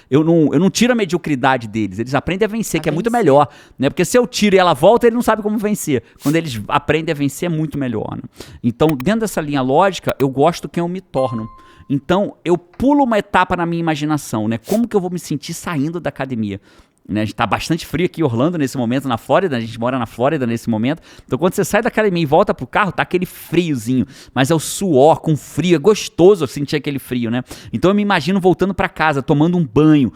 Eu não tiro a mediocridade deles, eles aprendem a vencer, que é muito melhor, né? Porque se eu tiro e ela volta, ele não sabe como vencer. Quando eles aprendem a vencer, é muito melhor, né? Então, dentro dessa linha lógica, eu gosto quem eu me torno. Então, eu pulo uma etapa na minha imaginação, né? Como que eu vou me sentir saindo da academia? né? A gente tá bastante frio aqui em Orlando nesse momento, na Flórida, a gente mora na Flórida nesse momento. Então quando você sai da academia e volta pro carro, tá aquele friozinho, mas é o suor com frio, é gostoso sentir aquele frio, né? Então eu me imagino voltando pra casa, tomando um banho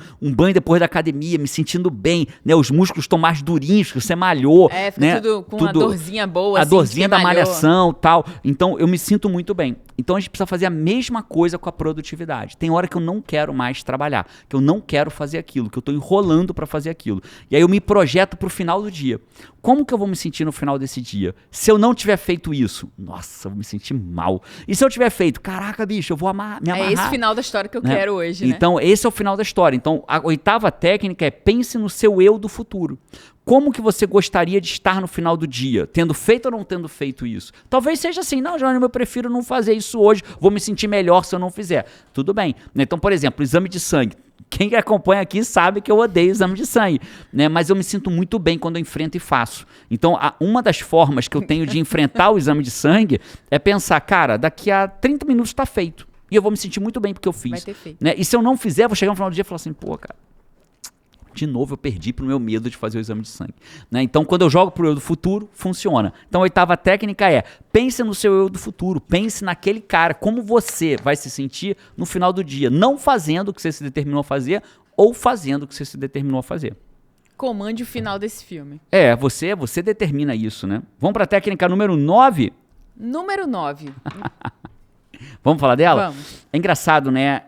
depois da academia, me sentindo bem, né? Os músculos estão mais durinhos, que você malhou, fica né? tudo com uma dorzinha boa, a assim, dorzinha da malhou. malhação, tal. Então eu me sinto muito bem. Então a gente precisa fazer a mesma coisa com a produtividade. Tem hora que eu não quero mais trabalhar, que eu não quero fazer aquilo, que eu tô enrolando para fazer aquilo. E aí eu me projeto pro final do dia. Como que eu vou me sentir no final desse dia? Se eu não tiver feito isso, nossa, eu vou me sentir mal. E se eu tiver feito, caraca, bicho, eu vou me amarrar. É esse final da história que eu quero hoje, né? Então, esse é o final da história. Então, a 8ª técnica é pense no seu eu do futuro. Como que você gostaria de estar no final do dia? Tendo feito ou não tendo feito isso? Talvez seja assim, não, Jerônimo, eu prefiro não fazer isso hoje, vou me sentir melhor se eu não fizer. Tudo bem. Então, por exemplo, exame de sangue. Quem acompanha aqui sabe que eu odeio exame de sangue, né? Mas eu me sinto muito bem quando eu enfrento e faço. Então, uma das formas que eu tenho de enfrentar o exame de sangue é pensar, cara, daqui a 30 minutos está feito. E eu vou me sentir muito bem porque eu fiz. Vai ter feito. Né? E se eu não fizer, vou chegar no final do dia e falar assim, pô, cara, de novo eu perdi pro meu medo de fazer o exame de sangue. Né? Então, quando eu jogo pro eu do futuro, funciona. Então, a 8ª técnica é, pense no seu eu do futuro, pense naquele cara, como você vai se sentir no final do dia, não fazendo o que você se determinou a fazer ou fazendo o que você se determinou a fazer. Comande o final desse filme. Você determina isso, né? Vamos pra técnica número 9? Número 9. Vamos falar dela? Vamos. É engraçado, né?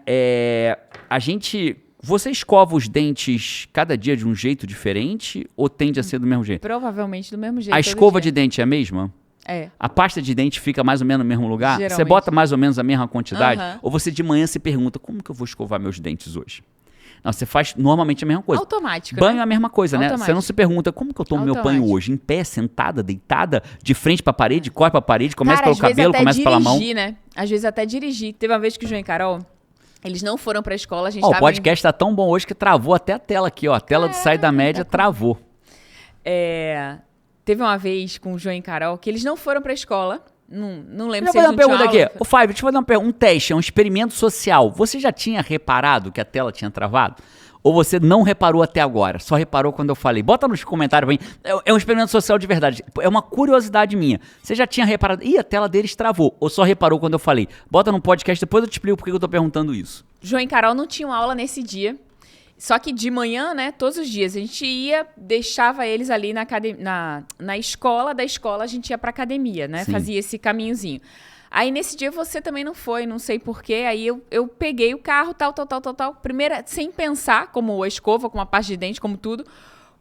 Você escova os dentes cada dia de um jeito diferente ou tende a ser do mesmo jeito? Provavelmente do mesmo jeito. A escova de dente é a mesma? É. A pasta de dente fica mais ou menos no mesmo lugar? Geralmente. Você bota mais ou menos a mesma quantidade? Aham. Ou você de manhã se pergunta, como que eu vou escovar meus dentes hoje? Não, você faz normalmente a mesma coisa. Automática. Banho né? é a mesma coisa, né? Você Automático. não se pergunta, como que eu tomo meu banho Automático. hoje? Em pé, sentada, deitada, de frente pra parede, corre pra parede, começa Cara, pelo às vezes cabelo, até começa pela mão. dirigir, né? Às vezes até dirigir. Teve uma vez que o João e Carol, eles não foram pra escola, a gente Ó, o tava podcast tá tão bom hoje que travou até a tela aqui, ó. A tela de sair da média travou. Teve uma vez com o João e Carol que eles não foram pra escola. Não lembro Eu se vou eles fazer uma não pergunta tinham aqui. aula. Ô, Fábio, deixa eu fazer uma pergunta. Um teste, é um experimento social. Você já tinha reparado que a tela tinha travado? Ou você não reparou até agora? Só reparou quando eu falei? Bota nos comentários aí. É um experimento social de verdade. É uma curiosidade minha. Você já tinha reparado? Ih, a tela deles travou. Ou só reparou quando eu falei? Bota no podcast, depois eu te explico por que eu tô perguntando isso. João e Carol não tinham aula nesse dia. Só que de manhã, né, todos os dias, a gente ia, deixava eles ali na escola, da escola a gente ia pra academia, né? Sim. Fazia esse caminhozinho. Aí nesse dia você também não foi, não sei porquê. Aí eu peguei o carro, tal. Primeira, sem pensar, como a escova, como a pasta de dente, como tudo.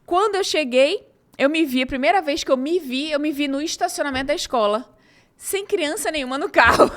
Quando eu cheguei, eu me vi, a primeira vez que eu me vi no estacionamento da escola. Sem criança nenhuma no carro.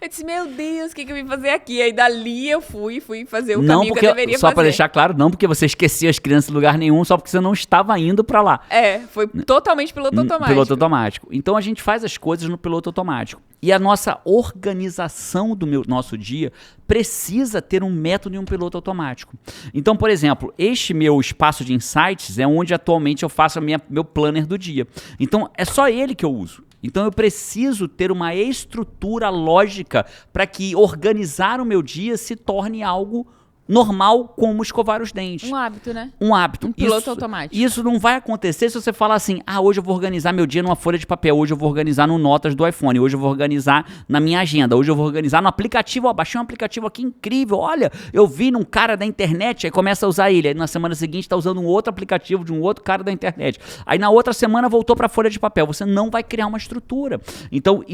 Eu disse, meu Deus, o que eu vim fazer aqui? Aí dali eu fui fazer o caminho que eu deveria só fazer. pra deixar claro, não porque você esquecia as crianças em lugar nenhum, só porque você não estava indo pra lá. Foi totalmente piloto automático. Piloto automático. Então a gente faz as coisas no piloto automático. E a nossa organização do nosso dia precisa ter um método e um piloto automático. Então, por exemplo, este meu espaço de insights é onde atualmente eu faço meu planner do dia. Então, é só ele que eu uso. Então eu preciso ter uma estrutura lógica para que organizar o meu dia se torne algo normal, como escovar os dentes. Um hábito, né? Um hábito. Um piloto automático. Isso não vai acontecer se você falar assim, hoje eu vou organizar meu dia numa folha de papel, hoje eu vou organizar no Notas do iPhone, hoje eu vou organizar na minha agenda, hoje eu vou organizar no aplicativo, ó, baixei um aplicativo aqui incrível, olha, eu vi num cara da internet, aí começa a usar ele, aí na semana seguinte tá usando um outro aplicativo de um outro cara da internet, aí na outra semana voltou pra folha de papel, você não vai criar uma estrutura. Então,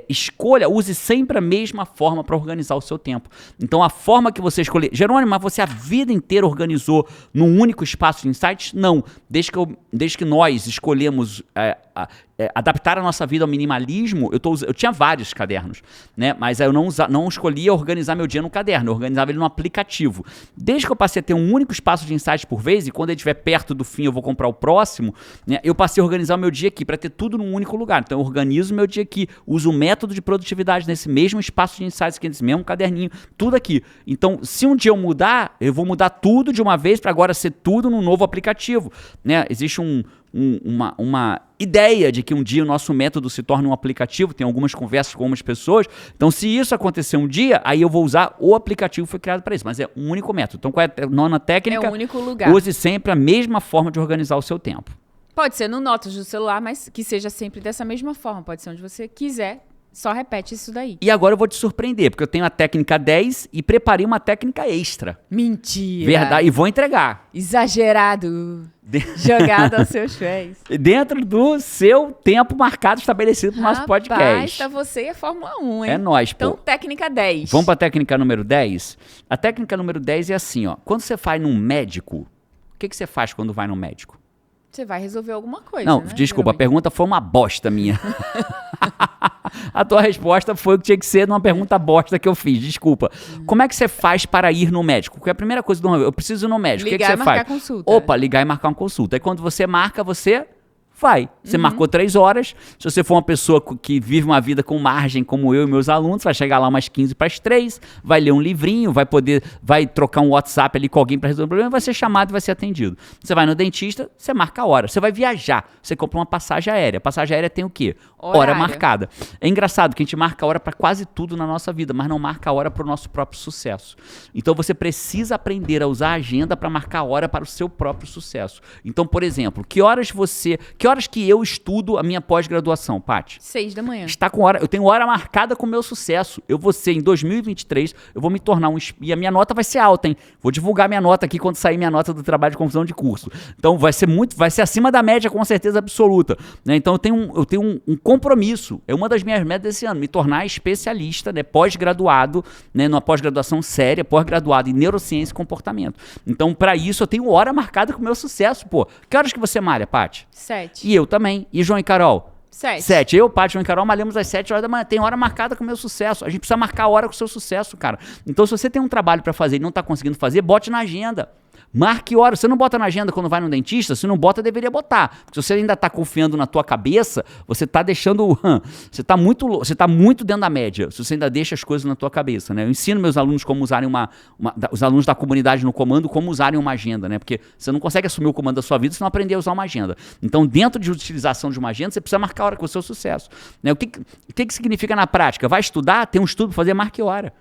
escolha, use sempre a mesma forma para organizar o seu tempo. Então, a forma que você escolher. Jerônimo, mas você a vida inteira organizou num único espaço de insights? Não. Desde que nós escolhemos adaptar a nossa vida ao minimalismo, eu tinha vários cadernos, né? Mas eu não escolhia organizar meu dia no caderno, eu organizava ele no aplicativo. Desde que eu passei a ter um único espaço de insights por vez, e quando ele estiver perto do fim eu vou comprar o próximo, né? Eu passei a organizar o meu dia aqui, para ter tudo num único lugar. Então eu organizo o meu dia aqui, uso o método de produtividade nesse mesmo espaço de insights aqui, nesse mesmo caderninho, tudo aqui. Então, se um dia eu mudar, eu vou mudar tudo de uma vez para agora ser tudo num novo aplicativo, né? Existe um uma ideia de que um dia o nosso método se torne um aplicativo, tem algumas conversas com algumas pessoas. Então, se isso acontecer um dia, aí eu vou usar o aplicativo que foi criado para isso, mas é um único método. Então, qual é a nona técnica? É o único lugar. Use sempre a mesma forma de organizar o seu tempo. Pode ser no Notas do celular, mas que seja sempre dessa mesma forma. Pode ser onde você quiser, só repete isso daí. E agora eu vou te surpreender, porque eu tenho a técnica 10 e preparei uma técnica extra. Mentira! Verdade, e vou entregar. Exagerado. Jogado aos seus pés. Dentro do seu tempo marcado estabelecido pro nosso podcast. Tá você e a Fórmula 1, hein? É nóis, pô. Então, técnica 10. Vamos pra técnica número 10? A técnica número 10 é assim, ó. Quando você vai num médico, o que você faz quando vai num médico? Você vai resolver alguma coisa, Não, né? desculpa, a Geralmente. pergunta foi uma bosta minha. A tua resposta foi o que tinha que ser numa pergunta bosta que eu fiz, desculpa. Como é que você faz para ir no médico? Porque a primeira coisa do eu preciso ir no médico, o que Ligar você e marcar faz? consulta. Opa, ligar e marcar uma consulta. Aí quando você marca, você vai. Você marcou 3 horas. Se você for uma pessoa que vive uma vida com margem, como eu e meus alunos, vai chegar lá umas 15 para as 3, vai ler um livrinho, vai trocar um WhatsApp ali com alguém para resolver um problema, vai ser chamado e vai ser atendido. Você vai no dentista, você marca a hora. Você vai viajar, você compra uma passagem aérea. A passagem aérea tem o quê? Hora Horário. marcada. É engraçado que a gente marca a hora para quase tudo na nossa vida, mas não marca a hora para o nosso próprio sucesso. Então você precisa aprender a usar a agenda para marcar a hora para o seu próprio sucesso. Então, por exemplo, que horas que eu estudo a minha pós-graduação, Paty? 6 da manhã. Está com hora, eu tenho hora marcada com o meu sucesso. Eu vou ser, em 2023, eu vou me tornar e a minha nota vai ser alta, hein? Vou divulgar minha nota aqui quando sair minha nota do trabalho de conclusão de curso. Então vai ser acima da média com certeza absoluta, né? Então eu tenho um compromisso. É uma das minhas metas desse ano, me tornar especialista, né, pós-graduado, né, numa pós-graduação séria, pós-graduado em neurociência e comportamento. Então, para isso eu tenho hora marcada com o meu sucesso, pô. Que horas que você malha, Paty? 7. E eu também. E João e Carol? 7. 7. Eu, Paty, João e Carol malhamos às 7 horas da manhã. Tem hora marcada com o meu sucesso. A gente precisa marcar a hora com o seu sucesso, cara. Então, se você tem um trabalho pra fazer e não tá conseguindo fazer, bote na agenda. Marque hora. Você não bota na agenda quando vai no dentista? Se não bota, deveria botar. Porque se você ainda tá confiando na tua cabeça, você tá deixando... Você tá muito dentro da média. Se você ainda deixa as coisas na tua cabeça, né? Eu ensino meus alunos como usarem os alunos da comunidade no comando, como usarem uma agenda, né? Porque você não consegue assumir o comando da sua vida se não aprender a usar uma agenda. Então, dentro de utilização de uma agenda, você precisa marcar a hora com o seu sucesso, né? O que significa na prática? Vai estudar? Tem um estudo pra fazer, marque hora.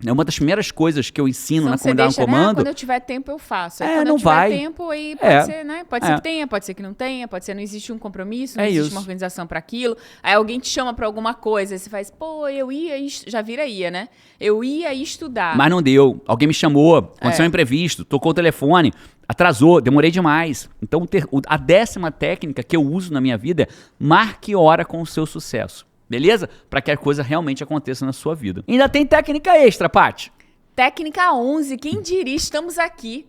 É uma das primeiras coisas que eu ensino na comunidade no comando. Quando eu tiver tempo, eu faço. Aí, quando não eu tiver vai. tempo, aí pode ser, né? Pode ser que tenha, pode ser que não tenha, pode ser que não existe um compromisso, não existe uma organização para aquilo. Aí alguém te chama para alguma coisa, aí você faz, pô, eu ia, já ia, né? Eu ia estudar. Mas não deu. Alguém me chamou, aconteceu um imprevisto, tocou o telefone, atrasou, demorei demais. Então, a 10ª técnica que eu uso na minha vida é marque hora com o seu sucesso. Beleza? Para que a coisa realmente aconteça na sua vida. Ainda tem técnica extra, Paty. Técnica 11, quem diria, estamos aqui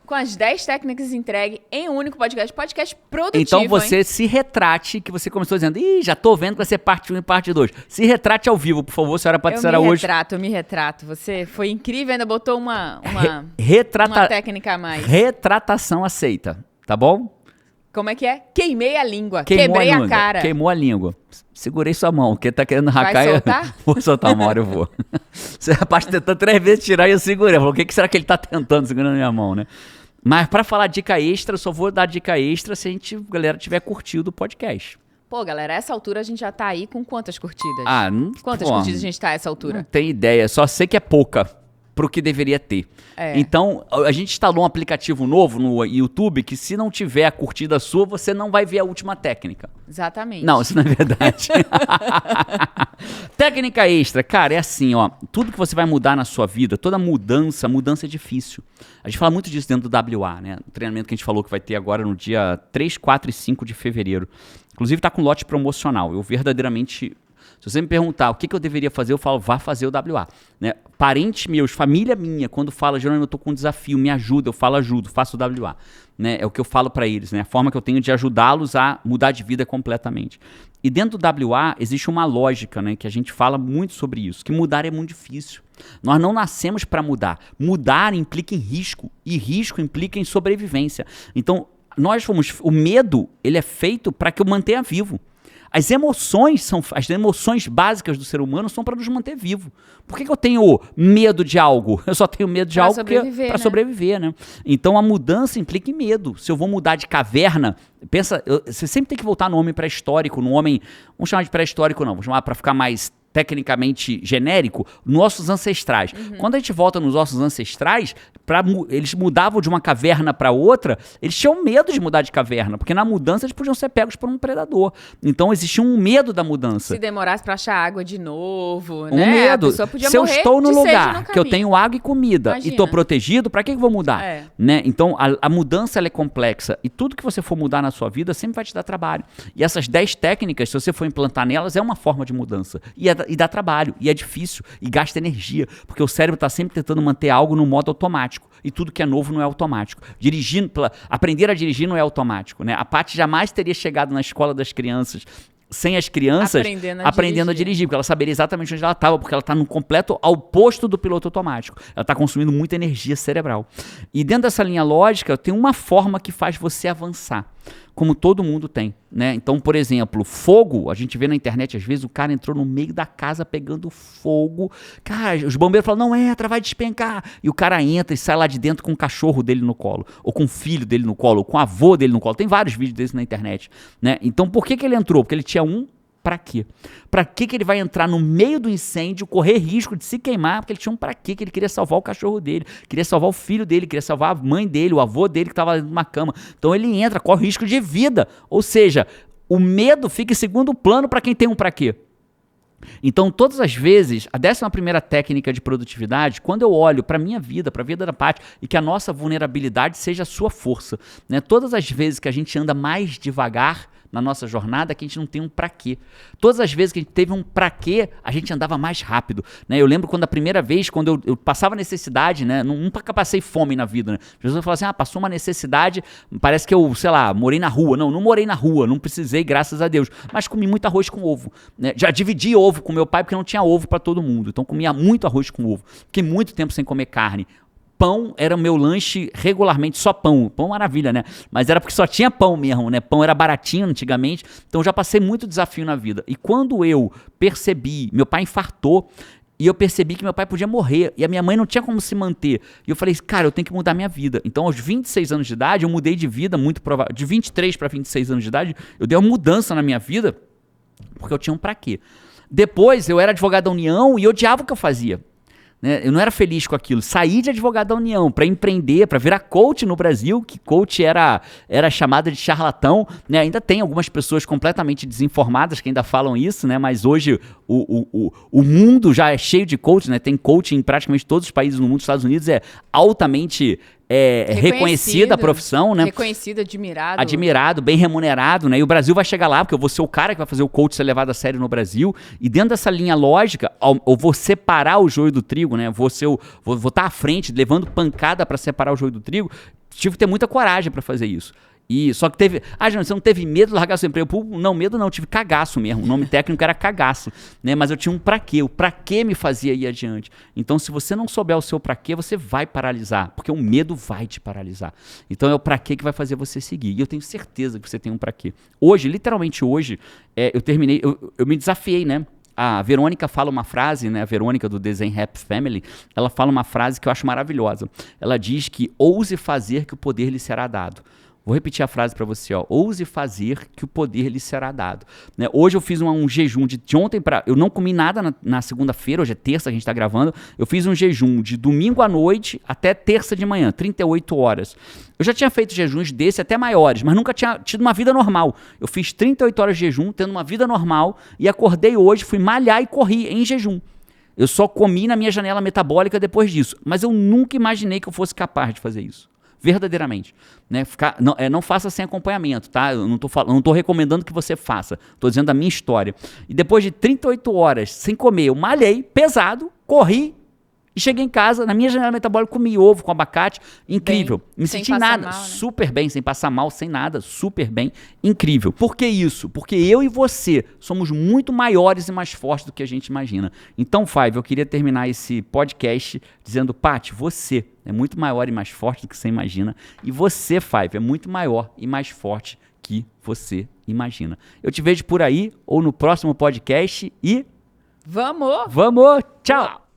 com as 10 técnicas entregues em um único podcast produtivo, então você se retrate, que você começou dizendo, já tô vendo que vai ser parte 1 e parte 2. Se retrate ao vivo, por favor, senhora Patrícia Araújo. Eu me retrato. Você foi incrível, ainda botou uma técnica a mais. Retratação aceita, tá bom? Como é que é? Queimei a língua. Quebrei a cara. Queimou a língua. Segurei sua mão, porque tá querendo arrancar. Vai soltar? Vou soltar uma hora, eu vou. Você, rapaz, tentou 3 vezes tirar e eu segurei. Eu falei, o que será que ele tá tentando segurando a minha mão, né? Mas pra falar dica extra, eu só vou dar dica extra se a galera tiver curtido o podcast. Pô, galera, a essa altura a gente já tá aí com quantas curtidas? Quantas pô, curtidas a gente tá a essa altura? Não tem ideia, só sei que é pouca pro que deveria ter. Então, a gente instalou um aplicativo novo no YouTube que se não tiver a curtida sua, você não vai ver a última técnica. Exatamente. Não, isso não é verdade. Técnica extra, cara, é assim, ó. Tudo que você vai mudar na sua vida, toda mudança é difícil. A gente fala muito disso dentro do WA, né? O treinamento que a gente falou que vai ter agora no dia 3, 4 e 5 de fevereiro. Inclusive tá com lote promocional. Eu verdadeiramente... Se você me perguntar o que eu deveria fazer, eu falo, vá fazer o WA. Né? Parentes meus, família minha, quando fala, Jerônimo, eu tô com um desafio, me ajuda, eu falo, ajudo, faço o WA. Né? É o que eu falo para eles, né? A forma que eu tenho de ajudá-los a mudar de vida completamente. E dentro do WA existe uma lógica, né, que a gente fala muito sobre isso, que mudar é muito difícil. Nós não nascemos para mudar. Mudar implica em risco, e risco implica em sobrevivência. Então, o medo, ele é feito para que eu mantenha vivo. As emoções básicas do ser humano são para nos manter vivo. Por que eu tenho medo de algo? Eu só tenho medo de algo para sobreviver, né? Então a mudança implica em medo. Se eu vou mudar de caverna, você sempre tem que voltar no homem pré-histórico, no homem, vamos chamar de pré-histórico não, vamos chamar para ficar mais tecnicamente genérico, nossos ancestrais. Quando a gente volta nos nossos ancestrais, eles mudavam de uma caverna para outra, eles tinham medo de mudar de caverna, porque na mudança eles podiam ser pegos por um predador. Então existia um medo da mudança. Se demorasse para achar água de novo, né? Medo. A pessoa podia morrer. Se eu estou no lugar que eu tenho água e comida e estou protegido, para que eu vou mudar? Né? Então a mudança ela é complexa e tudo que você for mudar na sua vida sempre vai te dar trabalho. E essas 10 técnicas, se você for implantar nelas, é uma forma de mudança. E dá trabalho, e é difícil, e gasta energia, porque o cérebro está sempre tentando manter algo no modo automático, e tudo que é novo não é automático. Aprender a dirigir não é automático, né? A Paty jamais teria chegado na escola das crianças sem as crianças aprendendo a dirigir, porque ela saberia exatamente onde ela estava, porque ela está no completo oposto do piloto automático. Ela está consumindo muita energia cerebral. E dentro dessa linha lógica, tem uma forma que faz você avançar, como todo mundo tem, né? Então, por exemplo, fogo, a gente vê na internet, às vezes, o cara entrou no meio da casa pegando fogo. Cara, os bombeiros falam, não entra, vai despencar. E o cara entra e sai lá de dentro com o cachorro dele no colo, ou com o filho dele no colo, ou com o avô dele no colo. Tem vários vídeos desses na internet, né? Então, por que ele entrou? Porque ele tinha pra quê? Pra que ele vai entrar no meio do incêndio, correr risco de se queimar? Porque ele tinha pra quê? Que ele queria salvar o cachorro dele, queria salvar o filho dele, queria salvar a mãe dele, o avô dele que estava numa cama. Então ele entra, corre risco de vida. Ou seja, o medo fica em segundo plano para quem tem pra quê. Então, todas as vezes, a 11ª técnica de produtividade, quando eu olho para a minha vida, para a vida da Paty, e que a nossa vulnerabilidade seja a sua força, né? Todas as vezes que a gente anda mais devagar na nossa jornada, que a gente não tem um pra quê. Todas as vezes que a gente teve um pra quê, a gente andava mais rápido, né? Eu lembro quando a primeira vez, quando eu passava necessidade, né? Nunca passei fome na vida, né? As pessoas falam assim, passou uma necessidade, parece que eu, sei lá, morei na rua. Não morei na rua, não precisei, graças a Deus. Mas comi muito arroz com ovo, né? Já dividi ovo com meu pai, porque não tinha ovo pra todo mundo. Então comia muito arroz com ovo. Fiquei muito tempo sem comer carne. Pão era o meu lanche regularmente, só pão. Pão maravilha, né? Mas era porque só tinha pão mesmo, né? Pão era baratinho antigamente, então já passei muito desafio na vida. E quando eu percebi, meu pai infartou, e eu percebi que meu pai podia morrer, e a minha mãe não tinha como se manter. E eu falei, cara, eu tenho que mudar minha vida. Então, aos 26 anos de idade, eu mudei de vida, muito provável. De 23 para 26 anos de idade, eu dei uma mudança na minha vida, porque eu tinha um pra quê. Depois, eu era advogado da União e odiava o que eu fazia. Né? Eu não era feliz com aquilo. Saí de advogado da União para empreender, para virar coach no Brasil, que coach era chamada de charlatão. Né? Ainda tem algumas pessoas completamente desinformadas que ainda falam isso, né? Mas hoje o mundo já é cheio de coach, né? Tem coach em praticamente todos os países no mundo. Os Estados Unidos é altamente reconhecida a profissão, né? Reconhecido, admirado. Admirado, bem remunerado, né? E o Brasil vai chegar lá, porque eu vou ser o cara que vai fazer o coach ser levado a sério no Brasil. E dentro dessa linha lógica, eu vou separar o joio do trigo, né? Vou estar à frente, levando pancada para separar o joio do trigo. Tive que ter muita coragem para fazer isso. E só que teve... João, você não teve medo de largar seu emprego? Não, medo não, tive cagaço mesmo. O nome técnico era cagaço, né? Mas eu tinha um pra quê. O pra quê me fazia ir adiante. Então, se você não souber o seu pra quê, você vai paralisar, porque o medo vai te paralisar. Então, é o pra quê que vai fazer você seguir. E eu tenho certeza que você tem um pra quê. Hoje, literalmente hoje, eu terminei... Eu me desafiei, né? A Verônica fala uma frase, né? A Verônica do Design Happy Family, ela fala uma frase que eu acho maravilhosa. Ela diz que ouse fazer que o poder lhe será dado. Vou repetir a frase para você, ó. Ouse fazer que o poder lhe será dado. Né? Hoje eu fiz um jejum de ontem para... Eu não comi nada na segunda-feira, hoje é terça, a gente está gravando. Eu fiz um jejum de domingo à noite até terça de manhã, 38 horas. Eu já tinha feito jejuns desse até maiores, mas nunca tinha tido uma vida normal. Eu fiz 38 horas de jejum, tendo uma vida normal, e acordei hoje, fui malhar e corri em jejum. Eu só comi na minha janela metabólica depois disso. Mas eu nunca imaginei que eu fosse capaz de fazer isso. Verdadeiramente, né? Não faça sem acompanhamento, tá? Eu não tô recomendando que você faça, tô dizendo a minha história. E depois de 38 horas sem comer, eu malhei, pesado, corri e cheguei em casa, na minha janela metabólica, comi ovo com abacate, incrível. Me senti nada, mal, né? Super bem, sem passar mal, sem nada, super bem, incrível. Por que isso? Porque eu e você somos muito maiores e mais fortes do que a gente imagina. Então, Five, eu queria terminar esse podcast dizendo, Paty, você é muito maior e mais forte do que você imagina. E você, Five, é muito maior e mais forte que você imagina. Eu te vejo por aí ou no próximo podcast e... Vamos! Vamos! Tchau!